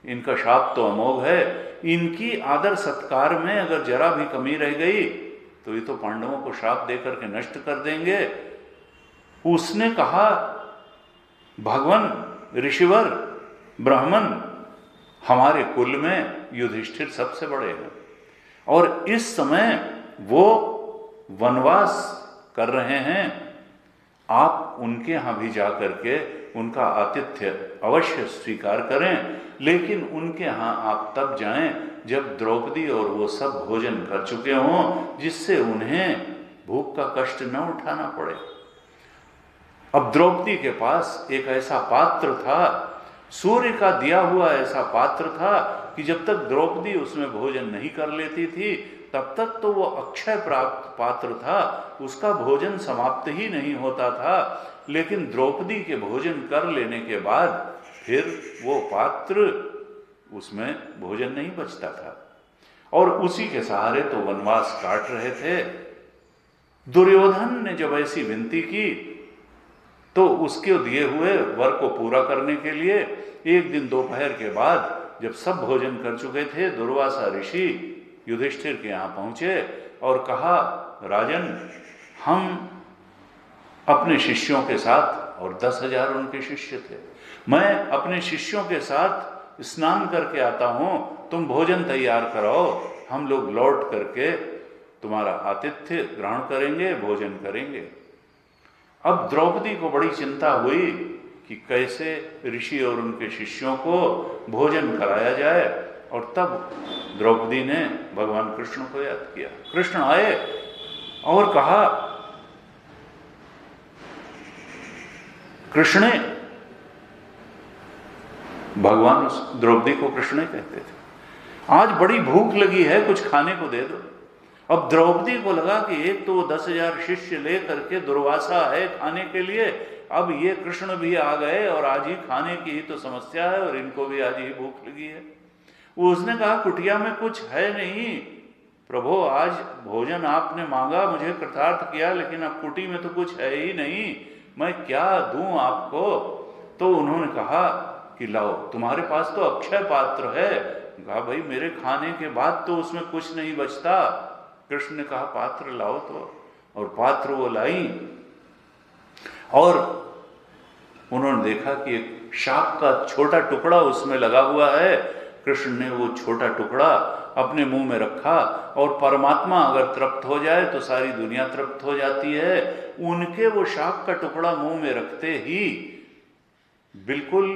इनका शाप तो अमोघ है, इनकी आदर सत्कार में अगर जरा भी कमी रह गई तो ये तो पांडवों को शाप देकर के नष्ट कर देंगे। उसने कहा, भगवान ऋषिवर ब्राह्मण, हमारे कुल में युधिष्ठिर सबसे बड़े हैं और इस समय वो वनवास कर रहे हैं। आप उनके यहाँ भी जा करके उनका आतिथ्य अवश्य स्वीकार करें, लेकिन उनके यहाँ आप तब जाएं जब द्रौपदी और वो सब भोजन कर चुके हों, जिससे उन्हें भूख का कष्ट न उठाना पड़े। अब द्रौपदी के पास एक ऐसा पात्र था, सूर्य का दिया हुआ ऐसा पात्र था कि जब तक द्रौपदी उसमें भोजन नहीं कर लेती थी तब तक तो वो अक्षय प्राप्त पात्र था, उसका भोजन समाप्त ही नहीं होता था। लेकिन द्रौपदी के भोजन कर लेने के बाद फिर वो पात्र, उसमें भोजन नहीं बचता था और उसी के सहारे तो वनवास काट रहे थे। दुर्योधन ने जब ऐसी विनती की तो उसके दिए हुए वर को पूरा करने के लिए एक दिन दोपहर के बाद जब सब भोजन कर चुके थे, दुर्वासा ऋषि युधिष्ठिर के यहाँ पहुंचे और कहा, राजन, हम अपने शिष्यों के साथ, और 10,000 उनके शिष्य थे, मैं अपने शिष्यों के साथ स्नान करके आता हूं, तुम भोजन तैयार कराओ, हम लोग लौट करके तुम्हारा आतिथ्य ग्रहण करेंगे, भोजन करेंगे। अब द्रौपदी को बड़ी चिंता हुई कि कैसे ऋषि और उनके शिष्यों को भोजन कराया जाए, और तब द्रौपदी ने भगवान कृष्ण को याद किया। कृष्ण आए और कहा, कृष्ण, भगवान उस द्रौपदी को कृष्ण कहते थे, आज बड़ी भूख लगी है, कुछ खाने को दे दो। अब द्रौपदी को लगा कि एक तो 10,000 शिष्य ले करके दुर्वासा है खाने के लिए, अब ये कृष्ण भी आ गए और आज ही खाने की ही तो समस्या है और इनको भी आज ही भूख लगी है। उसने कहा, कुटिया में कुछ है नहीं प्रभु, आज भोजन आपने मांगा, मुझे कृतार्थ किया, लेकिन अब कुटी में तो कुछ है ही नहीं, मैं क्या दूं आपको। तो उन्होंने कहा कि लाओ, तुम्हारे पास तो अक्षय पात्र है। कहा, भाई मेरे खाने के बाद तो उसमें कुछ नहीं बचता। कृष्ण ने कहा, पात्र लाओ तो, और पात्र वो लाई, और उन्होंने देखा कि एक शाक का छोटा टुकड़ा उसमें लगा हुआ है। कृष्ण ने वो छोटा टुकड़ा अपने मुंह में रखा, और परमात्मा अगर तृप्त हो जाए तो सारी दुनिया तृप्त हो जाती है। उनके वो शाक का टुकड़ा मुंह में रखते ही बिल्कुल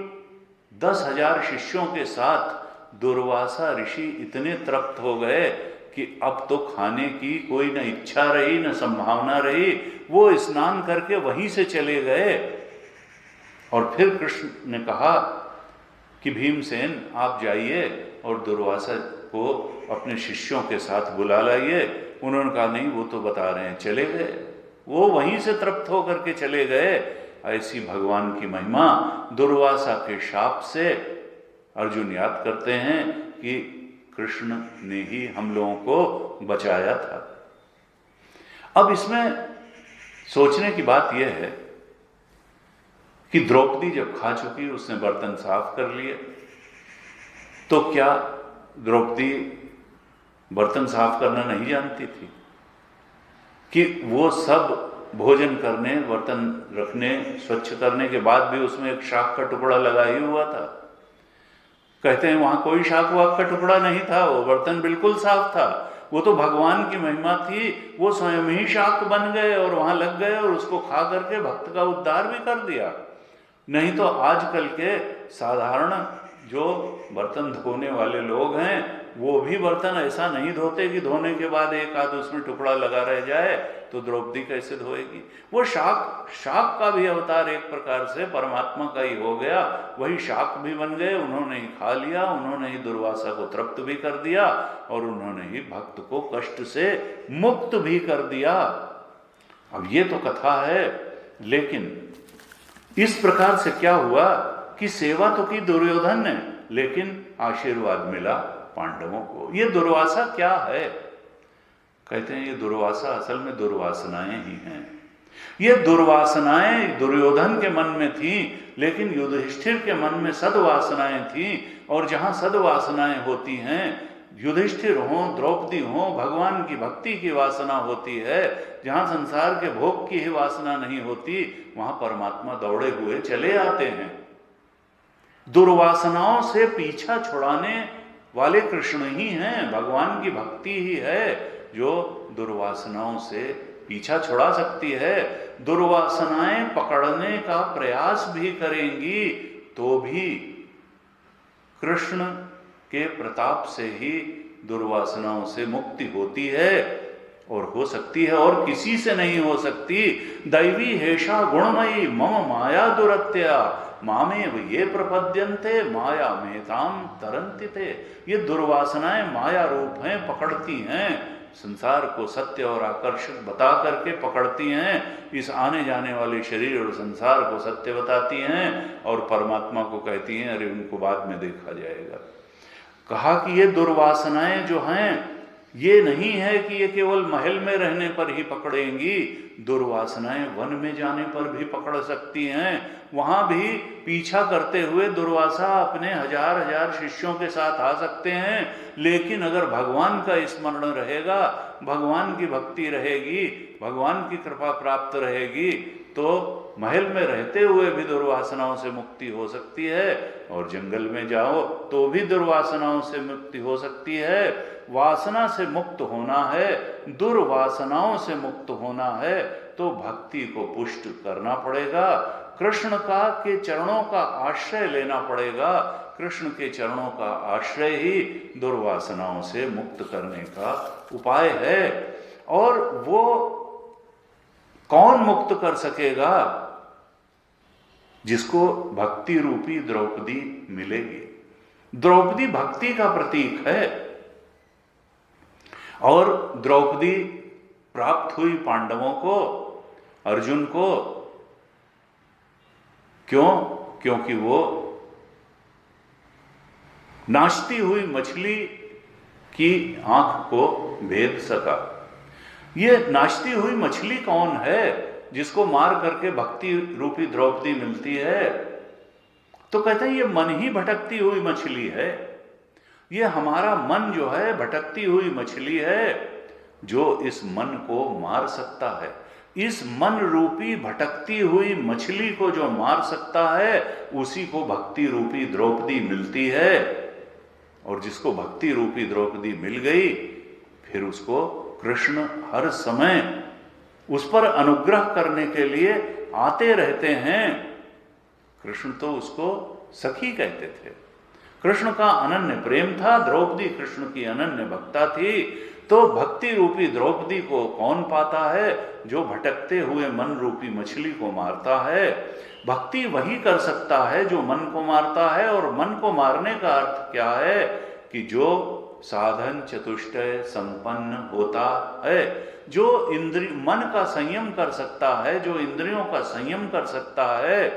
10,000 शिष्यों के साथ दुर्वासा ऋषि इतने तृप्त हो गए कि अब तो खाने की कोई न इच्छा रही न संभावना रही। वो स्नान करके वहीं से चले गए। और फिर कृष्ण ने कहा कि भीमसेन, आप जाइए और दुर्वासा को अपने शिष्यों के साथ बुला लाइए। उन्होंने कहा, नहीं, वो तो बता रहे हैं, चले गए, वो वहीं से तृप्त होकर के चले गए। ऐसी भगवान की महिमा। दुर्वासा के शाप से अर्जुन याद करते हैं कि कृष्ण ने ही हम लोगों को बचाया था। अब इसमें सोचने की बात यह है कि द्रौपदी जब खा चुकी, उसने बर्तन साफ कर लिए, तो क्या द्रौपदी बर्तन साफ करना नहीं जानती थी कि वो सब भोजन करने, बर्तन रखने, स्वच्छ करने के बाद भी उसमें एक शाक का टुकड़ा लगा ही हुआ था। कहते हैं वहां कोई शाक वाक का टुकड़ा नहीं था, वो बर्तन बिल्कुल साफ था। वो तो भगवान की महिमा थी, वो स्वयं ही शाक बन गए और वहां लग गए और उसको खा करके भक्त का उद्धार भी कर दिया। नहीं तो आजकल के साधारण जो बर्तन धोने वाले लोग हैं, वो भी बर्तन ऐसा नहीं धोते कि धोने के बाद एक आध उसमें टुकड़ा लगा रह जाए, तो द्रौपदी कैसे धोएगी। वो शाक का भी अवतार एक प्रकार से परमात्मा का ही हो गया, वही शाक भी बन गए। उन्होंने ही खा लिया, उन्होंने ही दुर्वासा को तृप्त भी कर दिया, और उन्होंने ही भक्त को कष्ट से मुक्त भी कर दिया। अब ये तो कथा है, लेकिन इस प्रकार से क्या हुआ कि सेवा तो की दुर्योधन ने, लेकिन आशीर्वाद मिला पांडवों को। ये दुर्वासा क्या है? कहते हैं ये दुर्वासा असल में दुर्वासनाएं ही हैं। ये दुर्वासनाएं दुर्योधन के मन में थी, लेकिन युधिष्ठिर के मन में सद्वासनाएं थी। और जहां सद्वासनाएं होती हैं, युधिष्ठिर हो, द्रौपदी हो, भगवान की भक्ति की वासना होती है। जहां संसार के भोग की ही वासना नहीं होती, वहां परमात्मा दौड़े हुए चले आते हैं। दुर्वासनाओं से पीछा छुड़ाने वाले कृष्ण ही हैं, भगवान की भक्ति ही है जो दुर्वासनाओं से पीछा छुड़ा सकती है। दुर्वासनाएं पकड़ने का प्रयास भी करेंगी तो भी कृष्ण के प्रताप से ही दुर्वासनाओं से मुक्ति होती है, और हो सकती है, और किसी से नहीं हो सकती। दैवी हेषा गुणमयी मम माया दुरत्या मामेव ये प्रपद्यन्ते माया मेताम तरन्ति ते। ये दुर्वासनाएं माया रूप हैं, पकड़ती हैं, संसार को सत्य और आकर्षक बता करके पकड़ती हैं। इस आने जाने वाले शरीर और संसार को सत्य बताती हैं, और परमात्मा को कहती हैं अरे उनको बाद में देखा जाएगा। कहा कि ये दुर्वासनाएं जो हैं ये नहीं है कि ये केवल महल में रहने पर ही पकड़ेंगी, दुर्वासनाएं वन में जाने पर भी पकड़ सकती हैं। वहां भी पीछा करते हुए दुर्वासा अपने हजार हजार शिष्यों के साथ आ सकते हैं, लेकिन अगर भगवान का स्मरण रहेगा, भगवान की भक्ति रहेगी, भगवान की कृपा प्राप्त रहेगी, तो महल में रहते हुए भी दुर्वासनाओं से मुक्ति हो सकती है, और जंगल में जाओ तो भी दुर्वासनाओं से मुक्ति हो सकती है। वासना से मुक्त होना है, दुर्वासनाओं से मुक्त होना है, तो भक्ति को पुष्ट करना पड़ेगा, कृष्ण के चरणों का आश्रय लेना पड़ेगा। कृष्ण के चरणों का आश्रय ही दुर्वासनाओं से मुक्त करने का उपाय है। और वो कौन मुक्त कर सकेगा? जिसको भक्ति रूपी द्रौपदी मिलेगी। द्रौपदी भक्ति का प्रतीक है, और द्रौपदी प्राप्त हुई पांडवों को, अर्जुन को। क्यों? क्योंकि वो नाचती हुई मछली की आंख को भेद सका। ये नाचती हुई मछली कौन है जिसको मार करके भक्ति रूपी द्रौपदी मिलती है? तो कहते हैं ये मन ही भटकती हुई मछली है। ये हमारा मन जो है भटकती हुई मछली है, जो इस मन को मार सकता है। इस मन रूपी भटकती हुई मछली को जो मार सकता है, उसी को भक्ति रूपी द्रौपदी मिलती है। और जिसको भक्ति रूपी द्रौपदी मिल गई, फिर उसको कृष्ण हर समय उस पर अनुग्रह करने के लिए आते रहते हैं। कृष्ण तो उसको सखी कहते थे। कृष्ण का अनन्य प्रेम था, द्रौपदी कृष्ण की अनन्य भक्ता थी। तो भक्ति रूपी द्रौपदी को कौन पाता है? जो भटकते हुए मन रूपी मछली को मारता है। भक्ति वही कर सकता है जो मन को मारता है। और मन को मारने का अर्थ क्या है? कि जो साधन चतुष्टय संपन्न होता है, जो मन का संयम कर सकता है, जो इंद्रियों का संयम कर सकता है,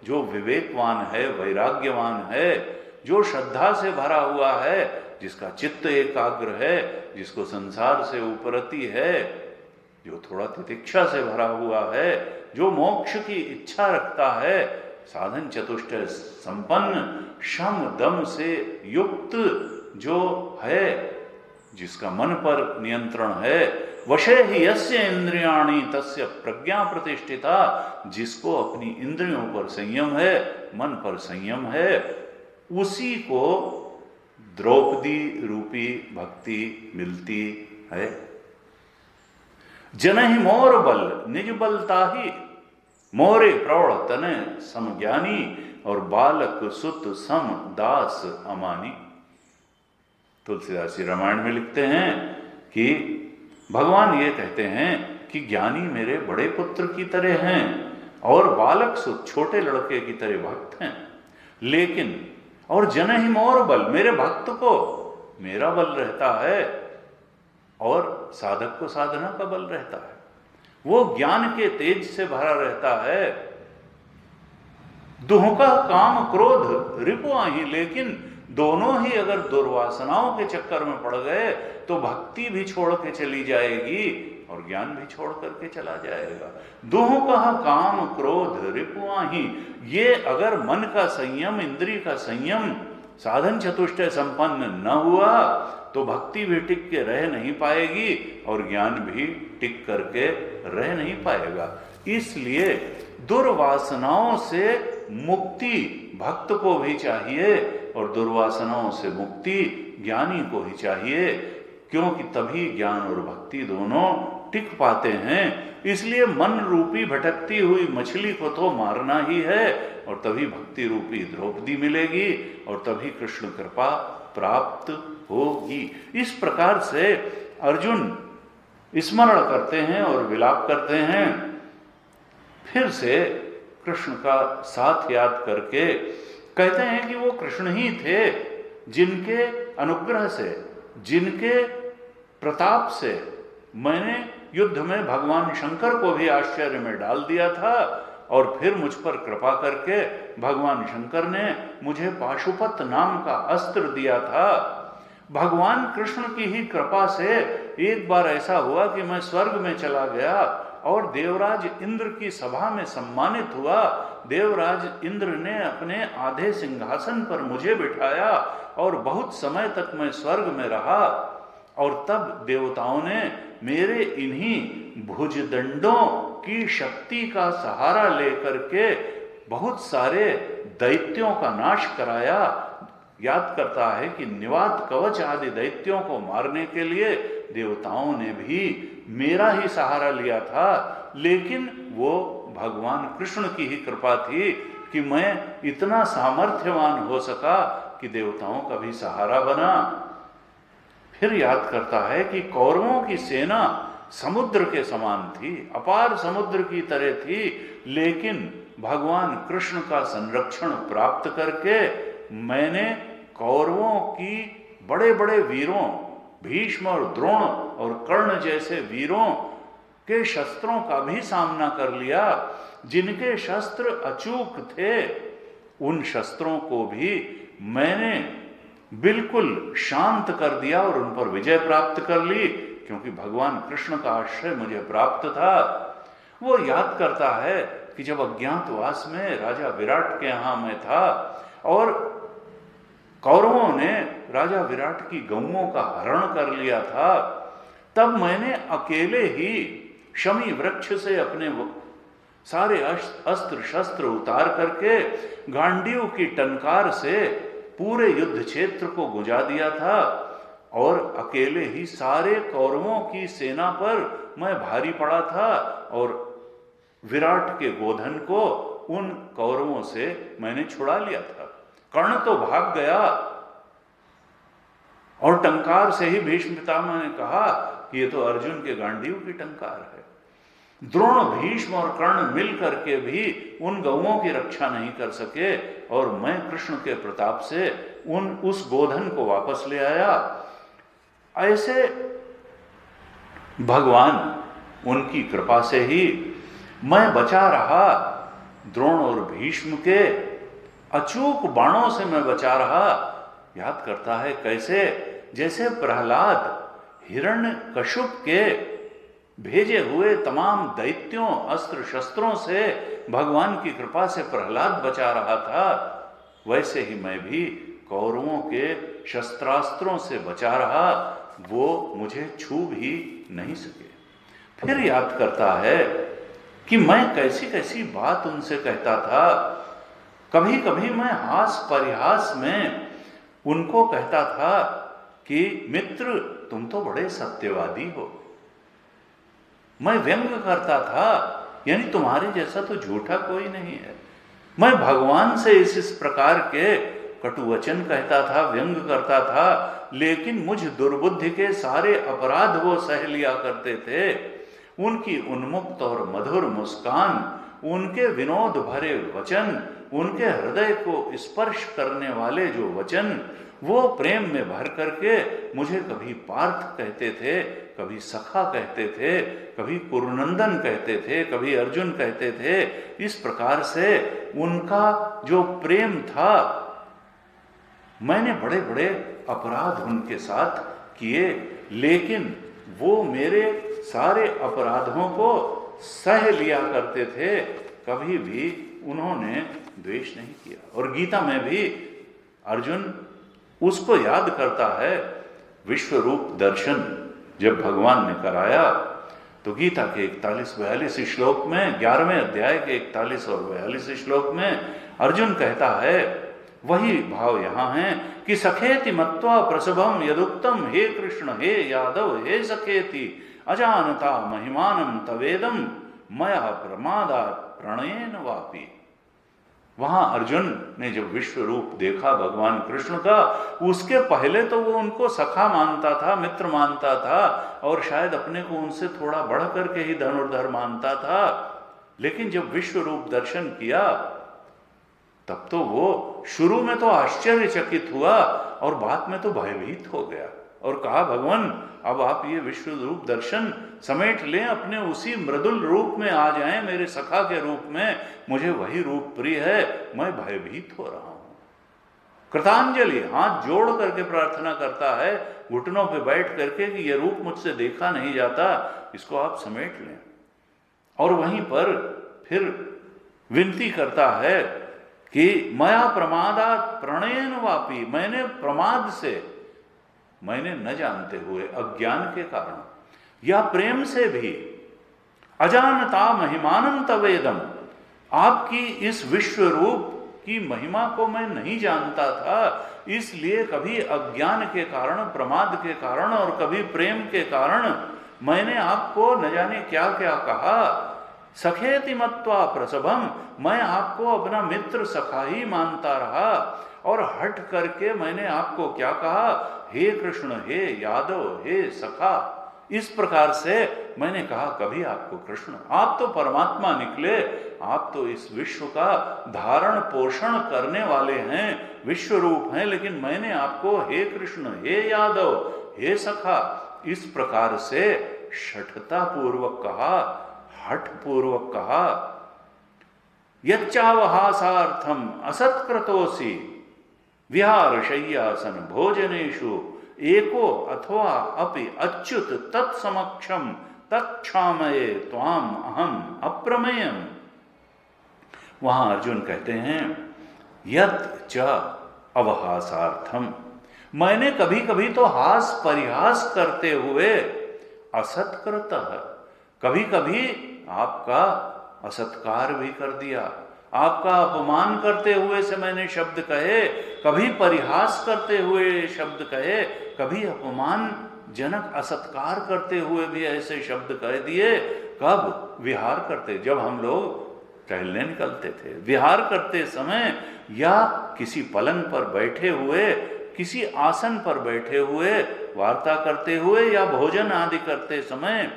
जो विवेकवान है, वैराग्यवान है, जो श्रद्धा से भरा हुआ है, जिसका चित्त एकाग्र है, जिसको संसार से उपरति है, जो थोड़ा तितिक्षा से भरा हुआ है, जो मोक्ष की इच्छा रखता है, साधन चतुष्टय संपन्न, शम दम से युक्त जो है, जिसका मन पर नियंत्रण है, वशे ही यस्य इंद्रियाणि तस्य प्रज्ञा प्रतिष्ठिता, जिसको अपनी इंद्रियों पर संयम है, मन पर संयम है, उसी को द्रौपदी रूपी भक्ति मिलती है। जनहि मोर बल निज बलता ही, मोरे प्रौढ़ तने समज्ञानी, और बालक सुत सम दास अमानी। तुलसीदास जी रामायण में लिखते हैं कि भगवान ये कहते हैं कि ज्ञानी मेरे बड़े पुत्र की तरह हैं, और बालक सुत छोटे लड़के की तरह भक्त हैं। लेकिन और जनहि मोर बल, मेरे भक्त को मेरा बल रहता है, और साधक को साधना का बल रहता है। वो ज्ञान के तेज से भरा रहता है। दुहका काम क्रोध रिपुआही, लेकिन दोनों ही अगर दुर्वासनाओं के चक्कर में पड़ गए तो भक्ति भी छोड़ के चली जाएगी और ज्ञान भी छोड़ करके चला जाएगा। दुहका काम क्रोध रिपुआही, ये अगर मन का संयम, इंद्रिय का संयम, साधन चतुष्टय संपन्न न हुआ तो भक्ति भी टिक के रह नहीं पाएगी और ज्ञान भी टिक करके रह नहीं पाएगा। इसलिए दुर्वासनाओं से मुक्ति भक्त को भी चाहिए और दुर्वासनाओं से मुक्ति ज्ञानी को ही चाहिए, क्योंकि तभी ज्ञान और भक्ति दोनों टिक पाते हैं। इसलिए मन रूपी भटकती हुई मछली को तो मारना ही है, और तभी भक्ति रूपी द्रौपदी मिलेगी और तभी कृष्ण कृपा प्राप्त होगी। इस प्रकार से अर्जुन स्मरण करते हैं और विलाप करते हैं। फिर से कृष्ण का साथ याद करके कहते हैं कि वो कृष्ण ही थे जिनके अनुग्रह से, जिनके प्रताप से मैंने युद्ध में भगवान शंकर को भी आश्चर्य में डाल दिया था, और फिर मुझ पर कृपा करके भगवान शंकर ने मुझे पाशुपत नाम का अस्त्र दिया था। भगवान कृष्ण की ही कृपा से एक बार ऐसा हुआ कि मैं स्वर्ग में चला गया और देवराज इंद्र की सभा में सम्मानित हुआ। देवराज इंद्र ने अपने आधे सिंहासन पर मुझे बिठाया और बहुत समय तक मैं स्वर्ग में रहा। और तब देवताओं ने मेरे इन्हीं भुजदंडों की शक्ति का सहारा लेकर के बहुत सारे दैत्यों का नाश कराया। याद करता है कि निवात कवच आदि दैत्यों को मारने के लिए देवताओं ने भी मेरा ही सहारा लिया था, लेकिन वो भगवान कृष्ण की ही कृपा थी कि मैं इतना सामर्थ्यवान हो सका कि देवताओं का भी सहारा बना। फिर याद करता है कि कौरवों की सेना समुद्र के समान थी, अपार समुद्र की तरह थी, लेकिन भगवान कृष्ण का संरक्षण प्राप्त करके मैंने कौरवों की बड़े बड़े वीरों भीष्म और द्रोण और कर्ण जैसे वीरों के शस्त्रों का भी सामना कर लिया। जिनके शस्त्र अचूक थे उन शस्त्रों को भी मैंने बिल्कुल शांत कर दिया और उन पर विजय प्राप्त कर ली, क्योंकि भगवान कृष्ण का आश्रय मुझे प्राप्त था। वो याद करता है कि जब अज्ञातवास में राजा विराट के यहां मैं था और कौरवों ने राजा विराट की गौओं का हरण कर लिया था, तब मैंने अकेले ही शमी वृक्ष से अपने सारे अस्त्र शस्त्र उतार करके गांडीव की टंकार से पूरे युद्ध क्षेत्र को गुजा दिया था और अकेले ही सारे कौरवों की सेना पर मैं भारी पड़ा था और विराट के गोधन को उन कौरवों से मैंने छुड़ा लिया था। कर्ण तो भाग गया और टंकार से ही भीष्म पितामह ने कहा कि ये तो अर्जुन के गांडीव की टंकार है। द्रोण भीष्म और कर्ण मिल करके भी उन गौओं की रक्षा नहीं कर सके और मैं कृष्ण के प्रताप से उस गोधन को वापस ले आया। ऐसे भगवान उनकी कृपा से ही मैं बचा रहा। द्रोण और भीष्म के अचूक बाणों से मैं बचा रहा। याद करता है कैसे, जैसे प्रहलाद हिरण्यकश्यप के भेजे हुए तमाम दैत्यों अस्त्र शस्त्रों से भगवान की कृपा से प्रहलाद बचा रहा था, वैसे ही मैं भी कौरवों के शस्त्रास्त्रों से बचा रहा। वो मुझे छू भी नहीं सके। फिर याद करता है कि मैं कैसी कैसी बात उनसे कहता था। कभी कभी मैं हास परिहास में उनको कहता था कि मित्र तुम तो बड़े सत्यवादी हो। मैं व्यंग करता था, यानी तुम्हारे जैसा तो झूठा कोई नहीं है। मैं भगवान से इस प्रकार के कटुवचन कहता था, व्यंग करता था, लेकिन मुझ दुर्बुद्धि के सारे अपराध वो सह लिया करते थे। उनकी उन्मुक्त और मधुर मुस्कान, उनके विनोद भरे वचन, उनके हृदय को स्पर्श करने वाले जो वचन, वो प्रेम में भर करके मुझे कभी पार्थ कहते थे, कभी सखा कहते थे, कभी कुरुनंदन कहते थे, कभी अर्जुन कहते थे। इस प्रकार से उनका जो प्रेम था, मैंने बड़े बड़े अपराध उनके साथ किए, लेकिन वो मेरे सारे अपराधों को सह लिया करते थे। कभी भी उन्होंने द्वेष नहीं किया। और गीता में भी अर्जुन उसको याद करता है। विश्व रूप दर्शन जब भगवान ने कराया तो गीता के 41-42 श्लोक में, 11वें अध्याय के 41 और 42 श्लोक में अर्जुन कहता है, वही भाव यहां है कि सखेति मत्वा प्रसभम यदुक्तम, हे कृष्ण हे यादव हे सखेति अजानता महिमानम तवेदम मया प्रमादात् प्रणयेन वापि। वहां अर्जुन ने जब विश्व रूप देखा भगवान कृष्ण का, उसके पहले तो वो उनको सखा मानता था, मित्र मानता था, और शायद अपने को उनसे थोड़ा बढ़ करके ही धनुर्धर मानता था। लेकिन जब विश्व रूप दर्शन किया तब तो वो शुरू में तो आश्चर्यचकित हुआ और बाद में तो भयभीत हो गया और कहा, भगवान अब आप ये विश्व रूप दर्शन समेट लें, अपने उसी मृदुल रूप में आ जाएं, मेरे सखा के रूप में। मुझे वही रूप प्रिय है, मैं भयभीत हो रहा हूं। कृतांजलि, हाथ जोड़ करके प्रार्थना करता है घुटनों पे बैठ करके कि यह रूप मुझसे देखा नहीं जाता, इसको आप समेट लें। और वहीं पर फिर विनती करता है कि मया प्रमादात प्रणयन वापी, मैंने प्रमाद से, मैंने न जानते हुए अज्ञान के कारण या प्रेम से भी, अजानता महिमानं तवेदम, आपकी इस विश्व रूप की महिमा को मैं नहीं जानता था, इसलिए कभी अज्ञान के कारण, प्रमाद के कारण और कभी प्रेम के कारण मैंने आपको न जाने क्या क्या कहा। सखेति मत्वा प्रसभम, मैं आपको अपना मित्र सखा ही मानता रहा और हट करके मैंने आपको क्या कहा, हे कृष्ण, हे यादव, हे सखा, इस प्रकार से मैंने कहा। कभी आपको कृष्ण, आप तो परमात्मा निकले, आप तो इस विश्व का धारण पोषण करने वाले हैं, विश्व रूप हैं, लेकिन मैंने आपको हे कृष्ण, हे यादव, हे सखा, इस प्रकार से शठता पूर्वक कहा, हठ पूर्वक कहा। यच्चावहासार्थम असत्कृतोसि विहार शय्यासन भोजनेषु एको अथवा अपि अच्युत तत्समक्षम तत्क्षामये त्वाम अहम अप्रमेयम। वहां अर्जुन कहते हैं यत् च अवहासार्थम, मैंने कभी कभी तो हास परिहास करते हुए, असत्कृतः, कभी कभी आपका असत्कार भी कर दिया, आपका अपमान करते हुए से मैंने शब्द कहे, कभी परिहास करते हुए शब्द कहे, कभी अपमान जनक असत्कार करते हुए भी ऐसे शब्द कह दिए। कब? विहार करते, जब हम लोग टहलने निकलते थे, विहार करते समय या किसी पलंग पर बैठे हुए, किसी आसन पर बैठे हुए, वार्ता करते हुए या भोजन आदि करते समय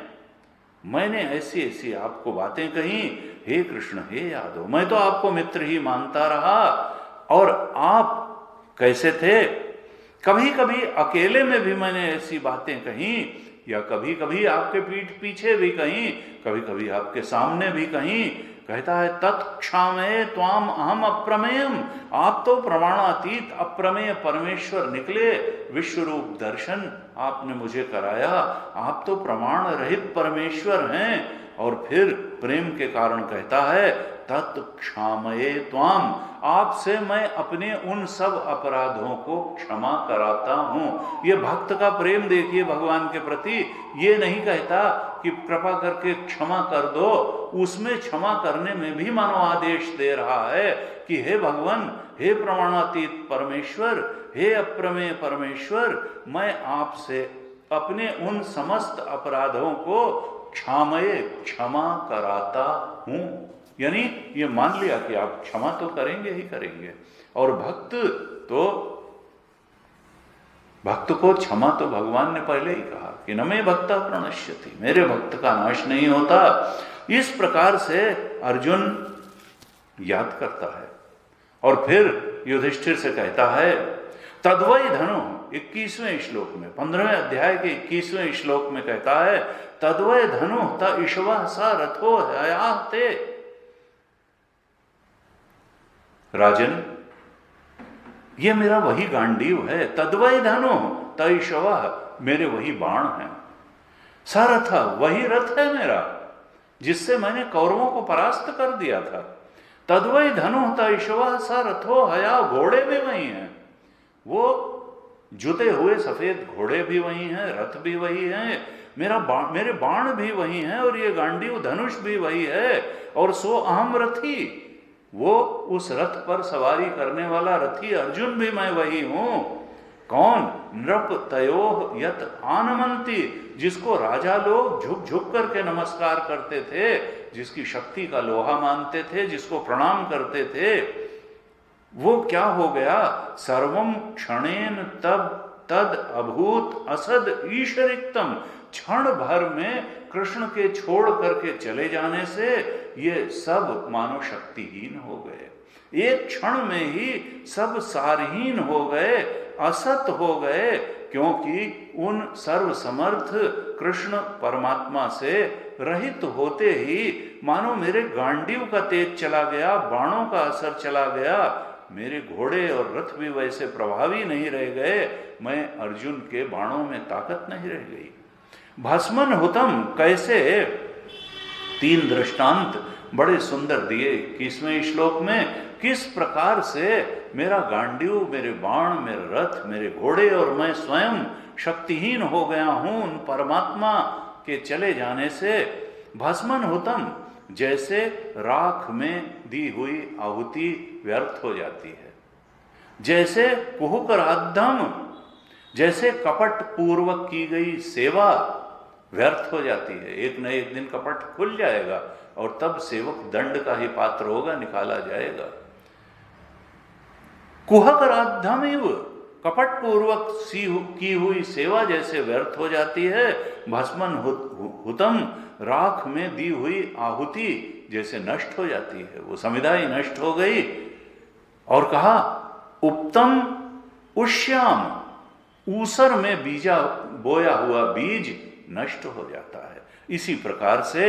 मैंने ऐसी ऐसी आपको बातें कही। हे कृष्ण, हे यादव, मैं तो आपको मित्र ही मानता रहा। और आप कैसे थे? कभी कभी अकेले में भी मैंने ऐसी बातें कही, या कभी कभी आपके पीठ पीछे भी कहीं, कभी कभी आपके सामने भी कहीं। कहता है तत्क्षामये त्वाम अहम अप्रमेयम, आप तो प्रमाणातीत अप्रमेय परमेश्वर निकले, विश्वरूप दर्शन आपने मुझे कराया, आप तो प्रमाण रहित परमेश्वर हैं। और फिर प्रेम के कारण कहता है तत्क्षामये त्वाम, आपसे मैं अपने उन सब अपराधों को क्षमा कराता हूं। ये भक्त का प्रेम देखिए भगवान के प्रति, ये नहीं कहता कि कृपा करके क्षमा कर दो, उसमें क्षमा करने में भी मानो आदेश दे रहा है कि हे भगवान, हे प्रमाणातीत परमेश्वर, हे अप्रमेय परमेश्वर, मैं आपसे अपने उन समस्त अपराधों को क्षामये, क्षमा कराता हूं। यानी ये मान लिया कि आप क्षमा तो करेंगे ही करेंगे। और भक्त को क्षमा तो भगवान ने पहले ही कहा कि न मे भक्ता प्रणश्यति, मेरे भक्त का नाश नहीं होता। इस प्रकार से अर्जुन याद करता है और फिर युधिष्ठिर से कहता है तद्वै धनु, 21वें श्लोक में, 15वें अध्याय के 21वें श्लोक में कहता है तद्वै धनु त ईश्वः स रथो हयाते। राजन, ये मेरा वही गांडीव है, तद्वै धनु त ईश्वः, मेरे वही बाण हैं, सरथ, वही रथ है मेरा जिससे मैंने कौरवों को परास्त कर दिया था। तद्वै धनु त ईश्वः स रथो हया, घोड़े भी वही हैं, वो जुते हुए सफेद घोड़े भी वही हैं, रथ भी वही हैं, मेरे बाण भी वही हैं, और ये गांडीव धनुष भी वही है। और सो अहम रथी, वो उस रथ पर सवारी करने वाला रथी अर्जुन भी मैं वही हूं। कौन? नृप तयोः यत आनमन्ति, जिसको राजा लोग झुक झुक करके नमस्कार करते थे, जिसकी शक्ति का लोहा मानते थे, जिसको प्रणाम करते थे, वो क्या हो गया? सर्वम क्षणेन तब तद अभूत असद ईशरिक्तम, क्षण भर में कृष्ण के छोड़ करके चले जाने से ये सब मानो शक्तिहीन हो गए, एक क्षण में ही सब सारहीन हो गए, असत हो गए, क्योंकि उन सर्वसमर्थ कृष्ण परमात्मा से रहित होते ही मानो मेरे गांडीव का तेज चला गया, बाणों का असर चला गया, मेरे घोड़े और रथ भी वैसे प्रभावी नहीं रह गए, मैं अर्जुन के बाणों में ताकत नहीं रह गई। भस्मन हुतम, कैसे 3 दृष्टांत बड़े सुंदर दिए 21वें श्लोक में। किस प्रकार से मेरा गांडीव, मेरे बाण, मेरे रथ, मेरे घोड़े और मैं स्वयं शक्तिहीन हो गया हूं उन परमात्मा के चले जाने से। भस्मन हुतम, जैसे राख में दी हुई आहुति व्यर्थ हो जाती है, जैसे कुहुकराद्धम, जैसे कपट पूर्वक की गई सेवा व्यर्थ हो जाती है। एक न एक दिन कपट खुल जाएगा और तब सेवक दंड का ही पात्र होगा, निकाला जाएगा। कुहकराद्धमिव, कपट पूर्वक की हुई सेवा जैसे व्यर्थ हो जाती है। भस्मन हुतम, राख में दी हुई आहुति जैसे नष्ट हो जाती है, वो समिधा ही नष्ट हो गई। और कहा उपतम उष्याम, ऊसर में बीजा बोया हुआ बीज नष्ट हो जाता है। इसी प्रकार से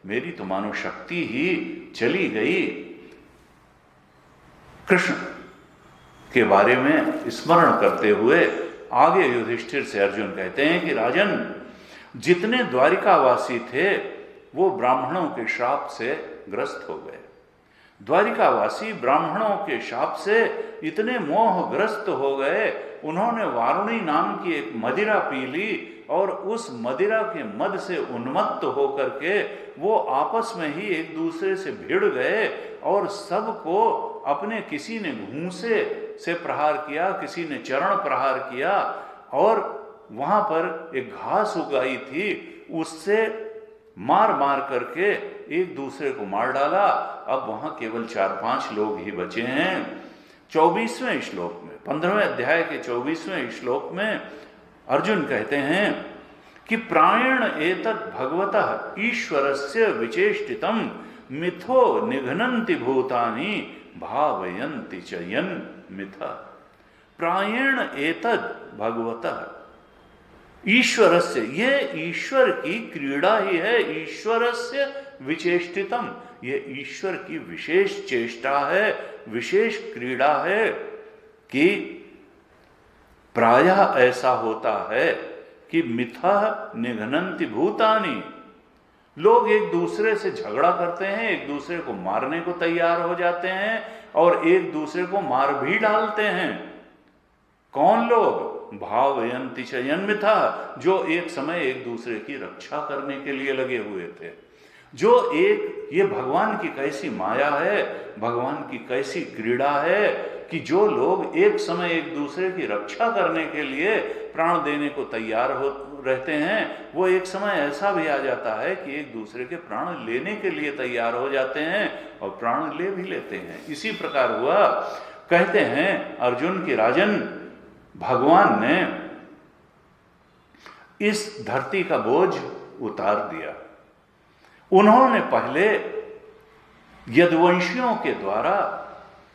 मेरी तो मानो शक्ति ही चली गई। कृष्ण के बारे में स्मरण करते हुए आगे युधिष्ठिर से अर्जुन कहते हैं कि राजन, जितने द्वारिकावासी थे वो ब्राह्मणों के शाप से ग्रस्त हो गए। द्वारिकावासी ब्राह्मणों के शाप से इतने मोहग्रस्त हो गए, उन्होंने वारुणी नाम की एक मदिरा पी ली और उस मदिरा के मद से उन्मत्त होकर के वो आपस में ही एक दूसरे से भिड़ गए और सबको अपने, किसी ने घूंसे से प्रहार किया, किसी ने चरण प्रहार किया और वहां पर एक घास उगाई थी उससे मार मार करके एक दूसरे को मार डाला। अब वहां केवल 4-5 लोग ही बचे हैं। 24वें श्लोक में, 15वें अध्याय के 24वें श्लोक में अर्जुन कहते हैं कि प्रायण एतत् भगवतः ईश्वरस्य विचेष्टितम मिथो निघ्नन्ति भूतानि भावयन्ति च यन् मिथा। प्रायण एतत् भगवतः ईश्वरस्य, ये ईश्वर की क्रीड़ा ही है। ईश्वरस्य विचेष्टितम, ये ईश्वर की विशेष चेष्टा है, विशेष क्रीड़ा है कि प्रायः ऐसा होता है कि मिथा निघ्नन्ति भूतानि, लोग एक दूसरे से झगड़ा करते हैं, एक दूसरे को मारने को तैयार हो जाते हैं और एक दूसरे को मार भी डालते हैं। कौन लोग? भावयन्ति च यन्मिथा, जो एक समय एक दूसरे की रक्षा करने के लिए लगे हुए थे। जो एक, ये भगवान की कैसी माया है, भगवान की कैसी क्रीड़ा है कि जो लोग एक समय एक दूसरे की रक्षा करने के लिए प्राण देने को तैयार हो रहते हैं, वो एक समय ऐसा भी आ जाता है कि एक दूसरे के प्राण लेने के लिए तैयार हो जाते हैं और प्राण ले भी लेते हैं। इसी प्रकार हुआ। कहते हैं अर्जुन की राजन, भगवान ने इस धरती का बोझ उतार दिया। उन्होंने पहले यदुवंशियों के द्वारा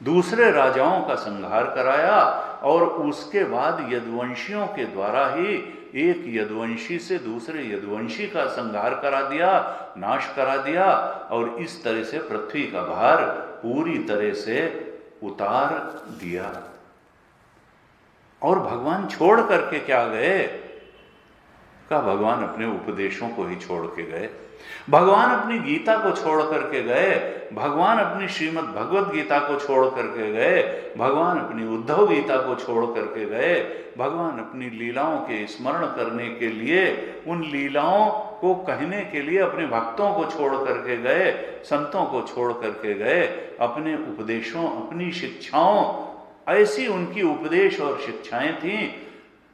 दूसरे राजाओं का संहार कराया और उसके बाद यदुवंशियों के द्वारा ही एक यदुवंशी से दूसरे यदुवंशी का संहार करा दिया, नाश करा दिया और इस तरह से पृथ्वी का भार पूरी तरह से उतार दिया। और भगवान छोड़ करके क्या गए? का भगवान अपने उपदेशों को ही छोड़ के गए, भगवान अपनी गीता को छोड़ करके गए, भगवान अपनी श्रीमद् भगवत गीता को छोड़ करके गए, भगवान अपनी उद्धव गीता को छोड़ करके गए, भगवान अपनी लीलाओं के स्मरण करने के लिए, उन लीलाओं को कहने के लिए अपने भक्तों को छोड़ करके गए, संतों को छोड़ करके गए, अपने उपदेशों, अपनी शिक्षाओं, ऐसी उनकी उपदेश और शिक्षाएं थीं।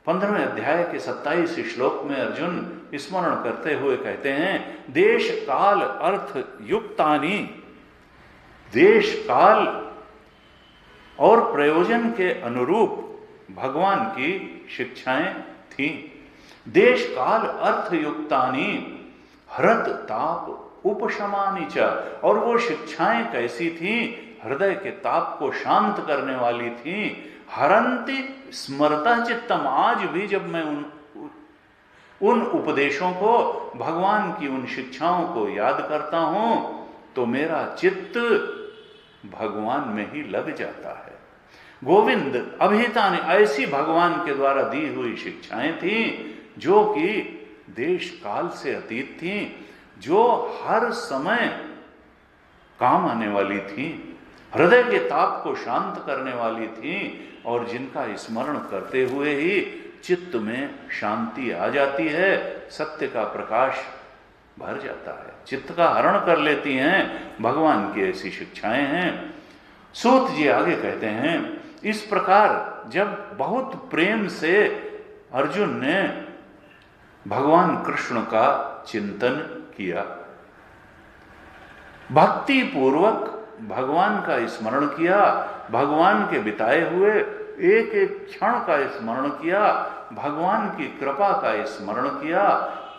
15वें अध्याय के 27 श्लोक में अर्जुन स्मरण करते हुए कहते हैं, देश काल अर्थ युक्तानि, देश काल और प्रयोजन के अनुरूप भगवान की शिक्षाएं थीं। देश काल अर्थ युक्तानि हरत ताप उपशमानि च, और वो शिक्षाएं कैसी थीं? हृदय के ताप को शांत करने वाली थीं। हरंति स्मरता चित्तम, आज भी जब मैं उन उपदेशों को, भगवान की उन शिक्षाओं को याद करता हूं तो मेरा चित्त भगवान में ही लग जाता है। गोविंद अभिहिता ने ऐसी भगवान के द्वारा दी हुई शिक्षाएं थी जो कि देश काल से अतीत थी, जो हर समय काम आने वाली थी, हृदय के ताप को शांत करने वाली थी और जिनका स्मरण करते हुए ही चित्त में शांति आ जाती है, सत्य का प्रकाश भर जाता है, चित्त का हरण कर लेती हैं। भगवान की ऐसी शिक्षाएं हैं। सूत जी आगे कहते हैं, इस प्रकार जब बहुत प्रेम से अर्जुन ने भगवान कृष्ण का चिंतन किया, भक्ति पूर्वक भगवान का स्मरण किया, भगवान के बिताए हुए एक एक क्षण का स्मरण किया, भगवान की कृपा का स्मरण किया,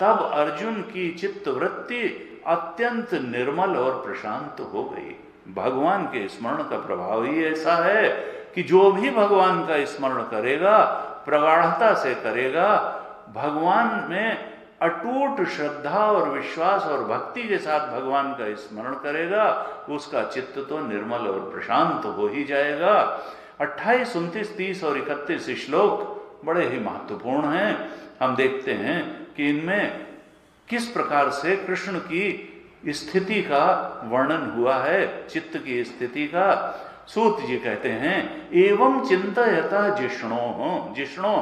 तब अर्जुन की चित्तवृत्ति अत्यंत निर्मल और प्रशांत हो गई। भगवान के स्मरण का प्रभाव ही ऐसा है कि जो भी भगवान का स्मरण करेगा, प्रगाढ़ता से करेगा, भगवान में अटूट श्रद्धा और विश्वास और भक्ति के साथ भगवान का स्मरण करेगा, उसका चित्त तो निर्मल और प्रशांत हो ही जाएगा। 28, 29, 30 और 31 श्लोक बड़े ही महत्वपूर्ण हैं। हम देखते हैं कि इनमें किस प्रकार से कृष्ण की स्थिति का वर्णन हुआ है, चित्त की स्थिति का। सूत जी कहते हैं, एवं चिंतयता जिष्णो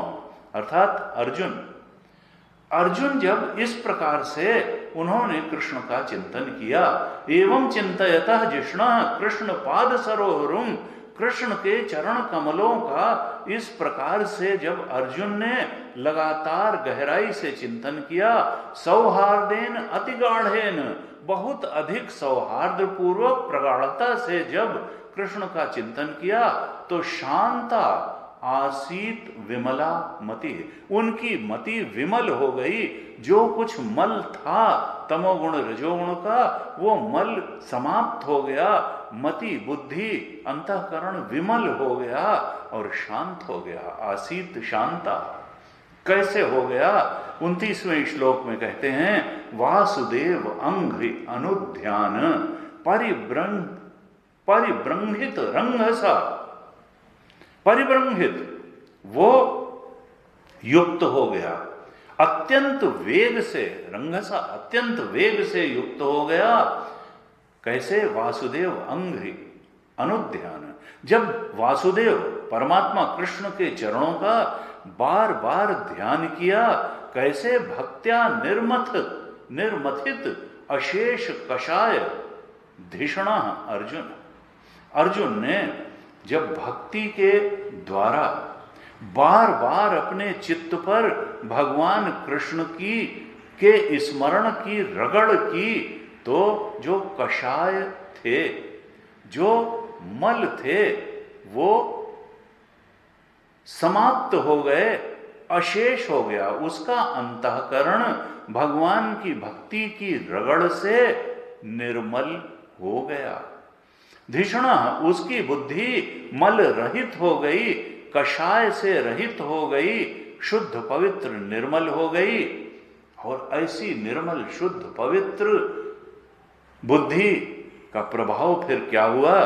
अर्थात अर्जुन जब इस प्रकार से उन्होंने कृष्ण का चिंतन किया, एवं चिंतयता जिष्ण कृष्ण पाद सरोवरुम, कृष्ण के चरण कमलों का इस प्रकार से जब अर्जुन ने लगातार गहराई से चिंतन किया, सौहार्देन अतिगाढ़ेन, बहुत अधिक सौहार्द पूर्वक प्रगाढ़ता से जब कृष्ण का चिंतन किया, तो शांता आसीत विमला मति, उनकी मति विमल हो गई। जो कुछ मल था तमोगुण रजोगुण का, वो मल समाप्त हो गया, मति बुद्धि अंतःकरण विमल हो गया और शांत हो गया। आसीत शांता कैसे हो गया? 29वें श्लोक में कहते हैं, वासुदेव अंघ्रि अनुध्यान परिब्रंहित रंगसा, परिब्रंहित वो युक्त हो गया, अत्यंत वेग से, रंगसा अत्यंत वेग से युक्त हो गया। कैसे? वासुदेव अंघ्रि अनुध्यान, जब वासुदेव परमात्मा कृष्ण के चरणों का बार बार ध्यान किया। कैसे? भक्त्या निर्मथित अशेष कषाय धिषणा अर्जुन ने जब भक्ति के द्वारा बार बार अपने चित्त पर भगवान कृष्ण के स्मरण की रगड़ की, तो जो कषाय थे, जो मल थे, वो समाप्त हो गए, अशेष हो गया। उसका अंतःकरण भगवान की भक्ति की रगड़ से निर्मल हो गया। धिषणा, उसकी बुद्धि मल रहित हो गई, कषाय से रहित हो गई, शुद्ध पवित्र निर्मल हो गई। और ऐसी निर्मल शुद्ध पवित्र बुद्धि का प्रभाव फिर क्या हुआ?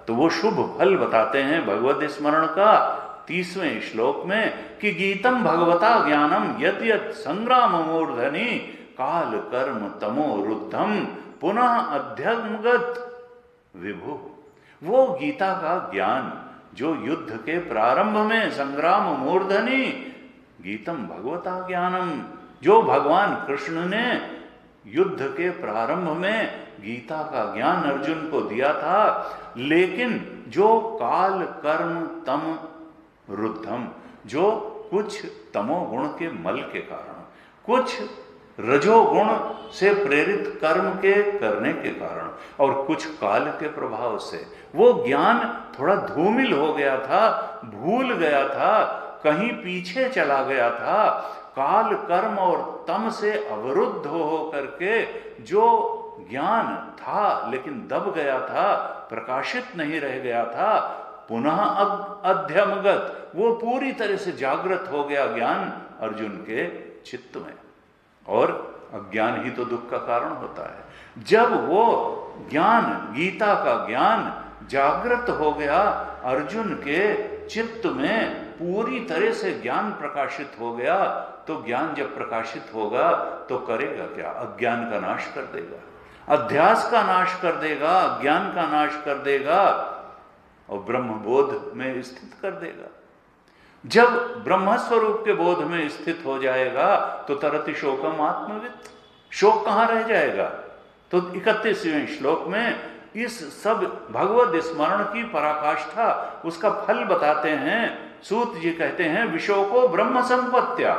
तो वो शुभ फल बताते हैं भगवत स्मरण का 30वें श्लोक में कि गीतम भगवता ज्ञानम यत यत संग्राम मूर्धनि काल कर्म तमो रुद्धम पुनः अध्यगत विभु। वो गीता का ज्ञान जो युद्ध के प्रारंभ में संग्राम मूर्धनि, गीतम भगवता ज्ञानम, जो भगवान कृष्ण ने युद्ध के प्रारंभ में गीता का ज्ञान अर्जुन को दिया था, लेकिन जो काल कर्म तम रुद्धम, जो कुछ तमोगुण के मल के कारण, कुछ रजोगुण से प्रेरित कर्म के करने के कारण और कुछ काल के प्रभाव से वो ज्ञान थोड़ा धूमिल हो गया था, भूल गया था, कहीं पीछे चला गया था। काल कर्म और तम से अवरुद्ध हो करके जो ज्ञान था लेकिन दब गया था, प्रकाशित नहीं रह गया था, पुनः अध्यमगत, वो पूरी तरह से जागृत हो गया ज्ञान अर्जुन के चित्त में। और अज्ञान ही तो दुख का कारण होता है। जब वो ज्ञान, गीता का ज्ञान जागृत हो गया, अर्जुन के चित्त में पूरी तरह से ज्ञान प्रकाशित हो गया, तो ज्ञान जब प्रकाशित होगा तो करेगा क्या? अज्ञान का नाश कर देगा, अध्यास का नाश कर देगा, ज्ञान का नाश कर देगा और ब्रह्म बोध में स्थित कर देगा। जब ब्रह्म स्वरूप के बोध में स्थित हो जाएगा तो तरति शोकम आत्मवित्, शोक कहां रह जाएगा? तो 31वें श्लोक में इस सब भगवत स्मरण की पराकाष्ठा, उसका फल बताते हैं। सूत जी कहते हैं विशोको ब्रह्म संपत्त्या,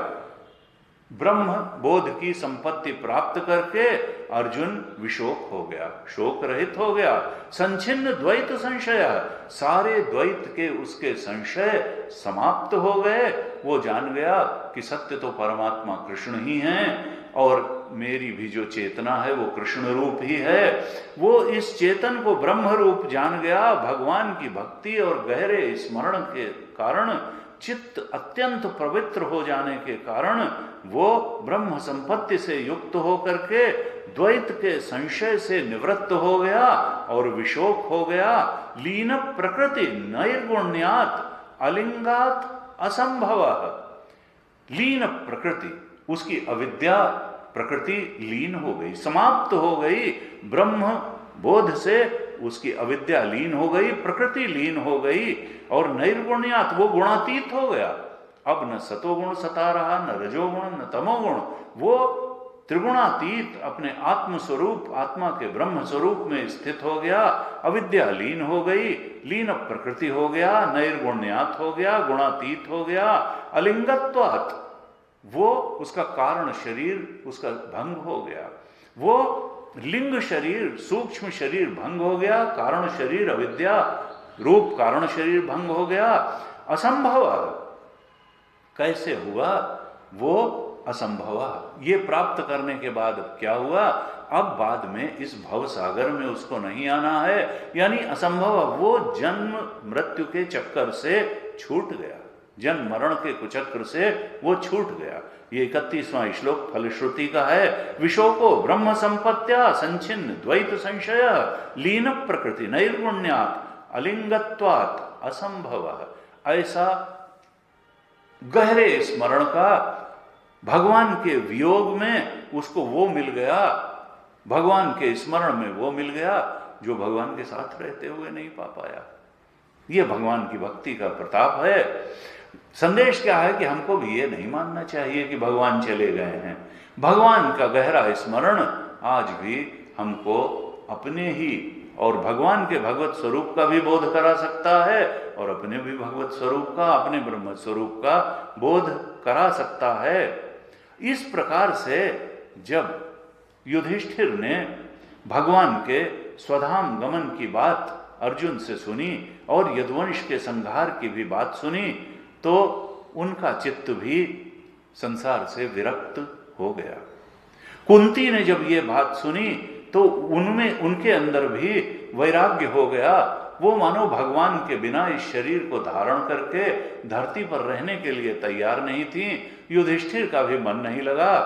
ब्रह्म बोध की संपत्ति प्राप्त करके अर्जुन विशोक हो गया, शोक रहित हो गया। संचिन्न द्वैत संशय, सारे द्वैत के उसके संशय समाप्त हो गए। वो जान गया कि सत्य तो परमात्मा कृष्ण ही हैं और मेरी भी जो चेतना है वो कृष्ण रूप ही है। वो इस चेतन को ब्रह्म रूप जान गया। भगवान की भक्ति और गहरे स्मरण के कारण, चित्त अत्यंत पवित्र हो जाने के कारण वो ब्रह्म संपत्ति से युक्त होकर के द्वैत के संशय से निवृत्त हो गया और विशोक हो गया। लीन प्रकृति नैर्गुण्यात् अलिंगात् असंभवः, लीन प्रकृति, उसकी अविद्या प्रकृति लीन हो गई, समाप्त हो गई। ब्रह्म बोध से उसकी अविद्या लीन हो गई, प्रकृति लीन हो गई और नैर्गुण्यात्, वो गुणातीत हो गया। अब न सतोगुण सता रहा, न रजोगुण न तमोगुण, वो त्रिगुणातीत अपने आत्म स्वरूप, आत्मा के ब्रह्म स्वरूप में स्थित हो गया। अविद्या लीन हो गई, लीन प्रकृति हो गया, नैर्गुण्यात् हो गया, गुणातीत हो गया। अलिंगत्वात्, वो उसका कारण शरीर उसका भंग हो गया। वो लिंग शरीर, सूक्ष्म शरीर भंग हो गया, कारण शरीर अविद्या रूप कारण शरीर भंग हो गया। असंभव कैसे हुआ? वो असंभव, ये प्राप्त करने के बाद क्या हुआ? अब बाद में इस भव सागर में उसको नहीं आना है, यानी असंभव। वो जन्म मृत्यु के चक्कर से छूट गया, जन्म मरण के कुचक्र से वो छूट गया। ये 31वां श्लोक फलश्रुति का है। विशोको ब्रह्म संपत्त्या संचिन्न द्वैत संशय लीन प्रकृति नैर्गुण्यात् अलिंगत्वात् असंभव। ऐसा गहरे स्मरण का, भगवान के वियोग में उसको वो मिल गया, भगवान के स्मरण में वो मिल गया जो भगवान के साथ रहते हुए नहीं पा पाया। ये भगवान की भक्ति का प्रताप है। संदेश क्या है कि हमको भी ये नहीं मानना चाहिए कि भगवान चले गए हैं। भगवान का गहरा स्मरण आज भी हमको अपने ही और भगवान के भगवत स्वरूप का भी बोध करा सकता है और अपने भी भगवत स्वरूप का, अपने ब्रह्म स्वरूप का बोध करा सकता है। इस प्रकार से जब युधिष्ठिर ने भगवान के स्वधाम गमन की बात अर्जुन से सुनी और यदुवंश के संहार की भी बात सुनी, तो उनका चित्त भी संसार से विरक्त हो गया। कुंती ने जब ये बात सुनी तो उनमें, उनके अंदर भी वैराग्य हो गया। वो मानो भगवान के बिना इस शरीर को धारण करके धरती पर रहने के लिए तैयार नहीं थी। युधिष्ठिर का भी मन नहीं लगा।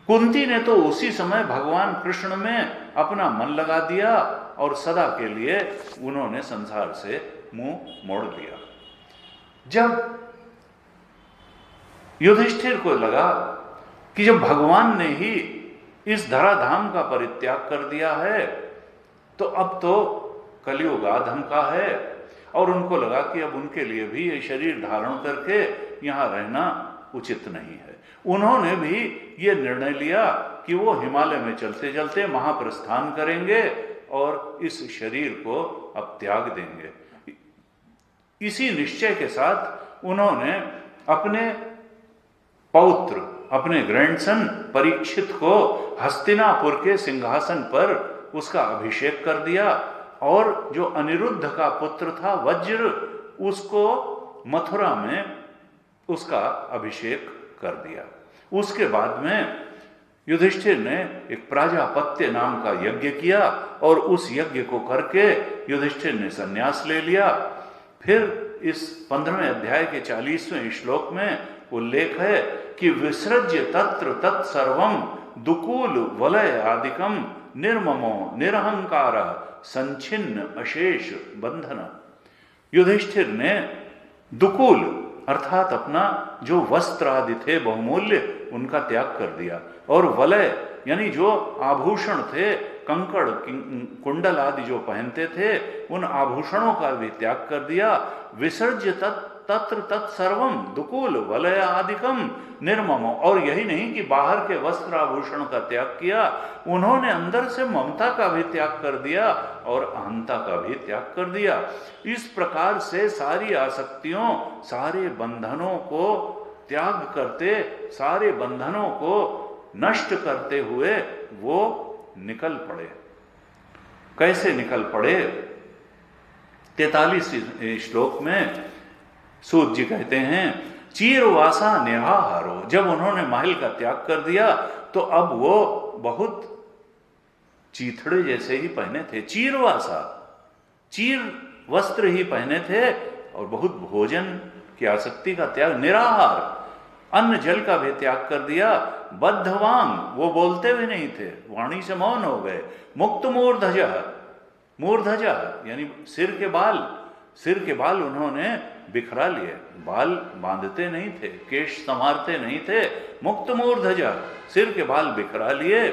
कुंती ने तो उसी समय भगवान कृष्ण में अपना मन लगा दिया और सदा के लिए उन्होंने संसार से मुंह मोड़ लिया। जब युधिष्ठिर को लगा कि जब भगवान ने ही इस धराधाम का परित्याग कर दिया है तो अब तो कलियुग आधम का है, और उनको लगा कि अब उनके लिए भी ये शरीर धारण करके यहां रहना उचित नहीं है। उन्होंने भी ये निर्णय लिया कि वो हिमालय में चलते चलते महाप्रस्थान करेंगे और इस शरीर को अब त्याग देंगे। इसी निश्चय के साथ उन्होंने अपने पौत्र, अपने ग्रैंडसन परीक्षित को हस्तिनापुर के सिंहासन पर उसका अभिषेक कर दिया और जो अनिरुद्ध का पुत्र था वज्र, उसको मथुरा में उसका अभिषेक कर दिया। उसके बाद में युधिष्ठिर ने एक प्राजापत्य नाम का यज्ञ किया और उस यज्ञ को करके युधिष्ठिर ने संन्यास ले लिया। फिर इस 15वें अध्याय के 40वें श्लोक में उल्लेख है कि विसृज्य तत्र तत्सर्वम दुकूल वलय आदिकम निर्ममो निरहंकार संचिन्न अशेष बंधन। युधिष्ठिर ने दुकूल अर्थात अपना जो वस्त्र आदि थे बहुमूल्य उनका त्याग कर दिया, और वलय यानी जो आभूषण थे, कंकड़ कुंडल आदि जो पहनते थे उन आभूषणों का भी त्याग कर दिया। विसर्ज्य तत्र तत्सर्वम दुकूल वलय आदिकम निर्मम। और यही नहीं कि बाहर के वस्त्र आभूषण का त्याग किया, उन्होंने अंदर से ममता का भी त्याग कर दिया और अहंता का भी त्याग कर दिया। इस प्रकार से सारी आसक्तियों, सारे बंधनों को त्याग करते, सारे बंधनों को नष्ट करते हुए वो निकल पड़े। कैसे निकल पड़े? 43 श्लोक में सूत जी कहते हैं, चीरवासा नेहाहारो। जब उन्होंने महल का त्याग कर दिया तो अब वो बहुत चीथड़े जैसे ही पहने थे। चीरवासा, चीर वस्त्र ही पहने थे और बहुत भोजन की आसक्ति का त्याग, निराहार, अन्न जल का भी त्याग कर दिया। बद्धवांग, वो बोलते भी नहीं थे, वाणी से मौन हो गए। मुक्त मूर्धजा, मूर्धजा यानी सिर के बाल उन्होंने बिखरा लिए, बाल बांधते नहीं थे, केश संवारते नहीं थे। मुक्त मूर्धजा, सिर के बाल बिखरा लिए।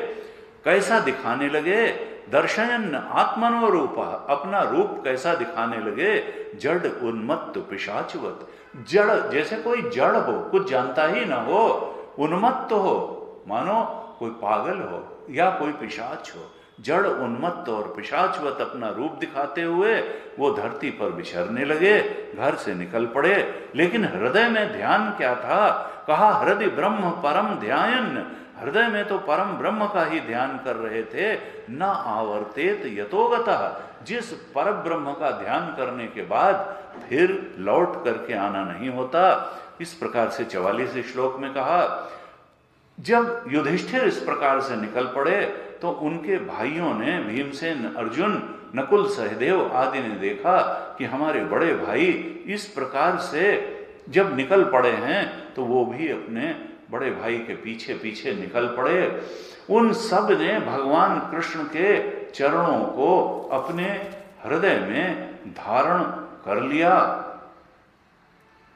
कैसा दिखाने लगे? दर्शयन आत्मनो रूपा, अपना रूप कैसा दिखाने लगे? जड़ उन्मत्त पिशाचवत, जड़ जैसे कोई जड़ हो, कुछ जानता ही ना हो, उन्मत्त हो, मानो कोई पागल हो या कोई पिशाच हो। जड़ उन्मत्त और पिशाचवत अपना रूप दिखाते हुए वो धरती पर विचरने लगे, घर से निकल पड़े। लेकिन हृदय में ध्यान क्या था? कहा हृदय ब्रह्म परम ध्यान, हृदय में तो परम ब्रह्म का ही ध्यान कर रहे थे। न आवर्तेत यतोगतः, जिस पर ब्रह्म का ध्यान करने के बाद फिर लौट करके आना नहीं होता। इस प्रकार से 44 श्लोक में कहा, जब युधिष्ठिर इस प्रकार से निकल पड़े तो उनके भाइयों ने, भीमसेन, अर्जुन, नकुल, सहदेव आदि ने देखा कि हमारे बड़े भाई इस प्रकार से जब निकल पड़े हैं तो वो भी अपने बड़े भाई के पीछे पीछे निकल पड़े। उन सब ने भगवान कृष्ण के चरणों को अपने हृदय में धारण कर लिया।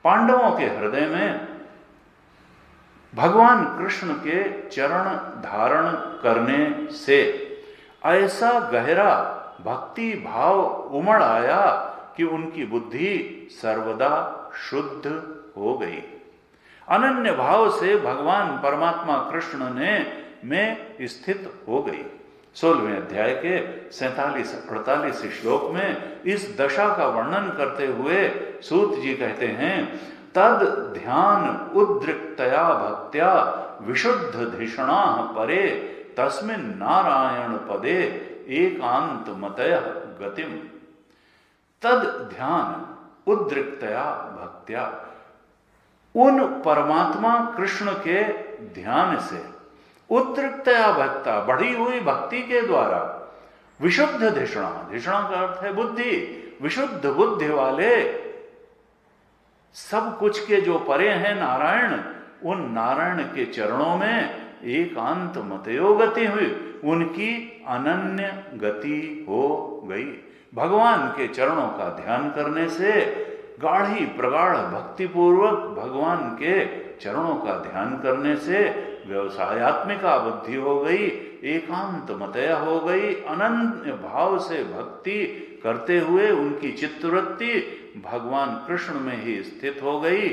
पांडवों के हृदय में भगवान कृष्ण के चरण धारण करने से ऐसा गहरा भक्ति भाव उमड़ आया कि उनकी बुद्धि सर्वदा शुद्ध हो गई। अनन्य भाव से भगवान परमात्मा कृष्ण में स्थित हो गई। 16वें अध्याय के 47-48 श्लोक में इस दशा का वर्णन करते हुए सूत जी कहते हैं, तद ध्यान उद्रिक्तया भक्त्या विशुद्ध धिषणा परे तस्मिन् नारायण पदे एकांत मतय गतिम। तद ध्यान उद्रिक्तया भक्त्या, उन परमात्मा कृष्ण के ध्यान से, उद्रिक्तया भक्ता, बढ़ी हुई भक्ति के द्वारा, विशुद्ध धिषणा, धिषणा का अर्थ है बुद्धि, विशुद्ध बुद्धि वाले, सब कुछ के जो परे हैं नारायण, उन नारायण के चरणों में एकांत मतयो गति हुई, उनकी अनन्य गति हो गई। भगवान के चरणों का ध्यान करने से, गाढ़ी प्रगाढ़ भक्ति पूर्वक भगवान के चरणों का ध्यान करने से व्यवसायत्मिका बुद्धि हो गई, एकांत मतया हो गई। अनन्य भाव से भक्ति करते हुए उनकी चित्तवृत्ति भगवान कृष्ण में ही स्थित हो गई।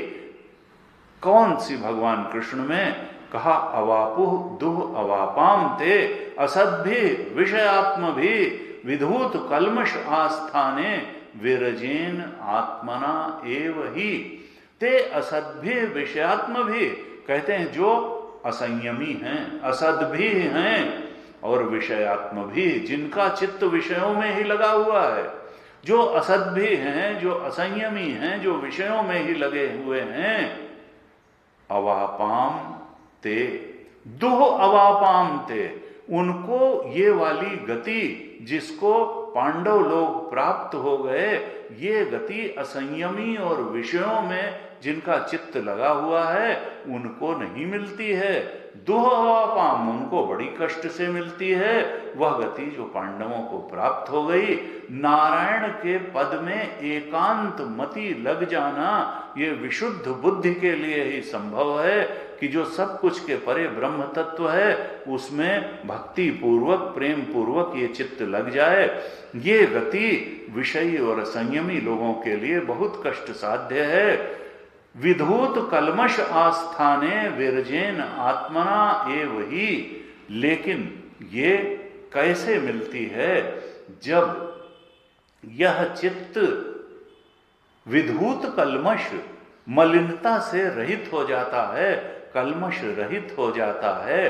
कौन सी भगवान कृष्ण में? कहा अवापुह दुह अवापाम ते असद्भि विषयात्म भी विधूत कलमश आस्थाने विरजेन आत्मना एव ही। ते असद्भि विषयात्म भी, कहते हैं जो असंयमी हैं, असद्भि हैं और विषयात्म भी, जिनका चित्त विषयों में ही लगा हुआ है। जो असद्भि हैं, जो असंयमी हैं, जो विषयों में ही लगे हुए हैं, अवापाम ते, दुह अवापाम ते, उनको ये वाली गति जिसको पांडव लोग प्राप्त हो गए, ये गति असंयमी और विषयों में जिनका चित्त लगा हुआ है उनको नहीं मिलती है। दुहापाम, उनको बड़ी कष्ट से मिलती है वह गति जो पांडवों को प्राप्त हो गई। नारायण के पद में एकांत मति लग जाना ये विशुद्ध बुद्धि के लिए ही संभव है कि जो सब कुछ के परे ब्रह्म तत्व है उसमें भक्ति पूर्वक प्रेम पूर्वक ये चित्त लग जाए। ये गति विषयी और संयमी लोगों के लिए बहुत कष्ट साध्य है। विधूत कलमश आस्थाने विरजेन आत्मना एव ही, लेकिन ये कैसे मिलती है? जब यह चित्त विधूत कलमश मलिनता से रहित हो जाता है, कलमश रहित हो जाता है,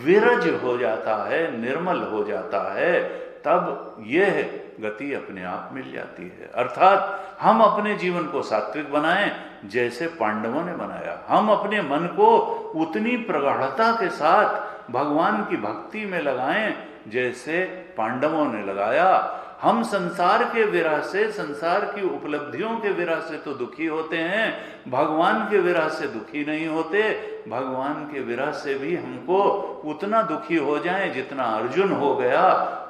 विरज हो जाता है, निर्मल हो जाता है, तब यह गति अपने आप मिल जाती है। अर्थात हम अपने जीवन को सात्विक बनाएं जैसे पांडवों ने बनाया। हम अपने मन को उतनी प्रगाढ़ता के साथ भगवान की भक्ति में लगाएं जैसे पांडवों ने लगाया। हम संसार के विरह से, संसार की उपलब्धियों के विरह से तो दुखी होते हैं, भगवान के विरह से दुखी नहीं होते। भगवान के विरह से भी हमको उतना दुखी हो जाएं जितना अर्जुन हो गया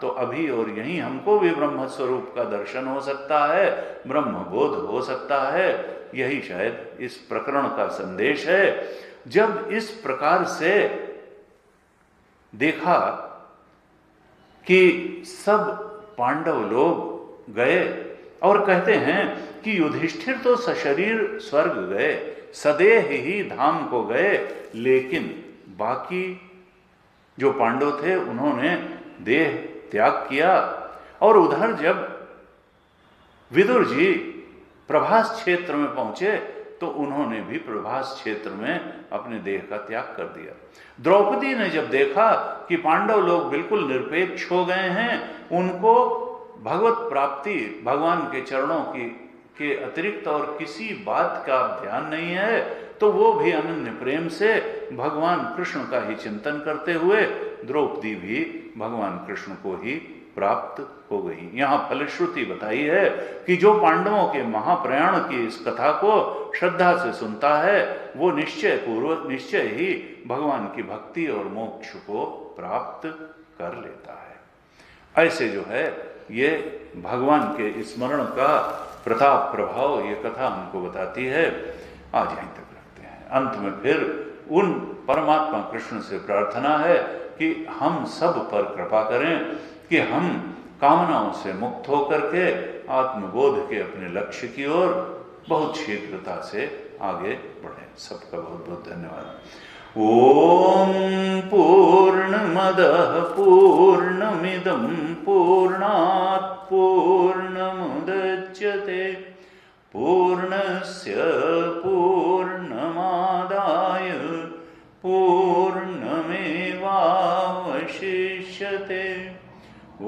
तो अभी और यहीं हमको भी ब्रह्म स्वरूप का दर्शन हो सकता है, ब्रह्म बोध हो सकता है। यही शायद इस प्रकरण का संदेश है। जब इस प्रकार से देखा कि सब पांडव लोग गए और कहते हैं कि युधिष्ठिर तो सशरीर स्वर्ग गए, सदेह ही धाम को गए, लेकिन बाकी जो पांडव थे उन्होंने देह त्याग किया। और उधर जब विदुर जी प्रभास क्षेत्र में पहुंचे तो उन्होंने भी प्रभास क्षेत्र में अपने देह का त्याग कर दिया। द्रौपदी ने जब देखा कि पांडव लोग बिल्कुल निरपेक्ष हो गए हैं, उनको भगवत प्राप्ति भगवान के चरणों के अतिरिक्त और किसी बात का ध्यान नहीं है, तो वो भी अनन्य प्रेम से भगवान कृष्ण का ही चिंतन करते हुए द्रौपदी भी भगवान कृष्ण को ही प्राप्त हो गई। यहाँ फलश्रुति बताई है कि जो पांडवों के महाप्रयाण की इस कथा को श्रद्धा से सुनता है वो निश्चय पूर्वक निश्चय ही भगवान की भक्ति और मोक्ष को प्राप्त कर लेता है। ऐसे जो है ये भगवान के स्मरण का प्रताप प्रभाव ये कथा हमको बताती है। आज यहीं तक रखते हैं। अंत में फिर उन परमात्मा कृष्ण से प्रार्थना है कि हम सब पर कृपा करें कि हम कामनाओं से मुक्त होकर के आत्मबोध के अपने लक्ष्य की ओर बहुत शीघ्रता से आगे बढ़ें। सबका बहुत बहुत धन्यवाद। ओम पूर्णमदः पूर्णमिदं पूर्णात् पूर्णमुदच्यते पूर्णस्य पूर्णमादाय पूर्णमेवावशिष्यते।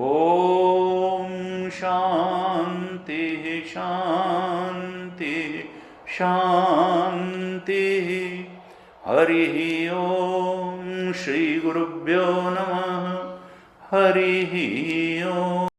ओम शांति शांति शांति। हरि ओम। श्री गुरुभ्यो नमः। हरि ओम।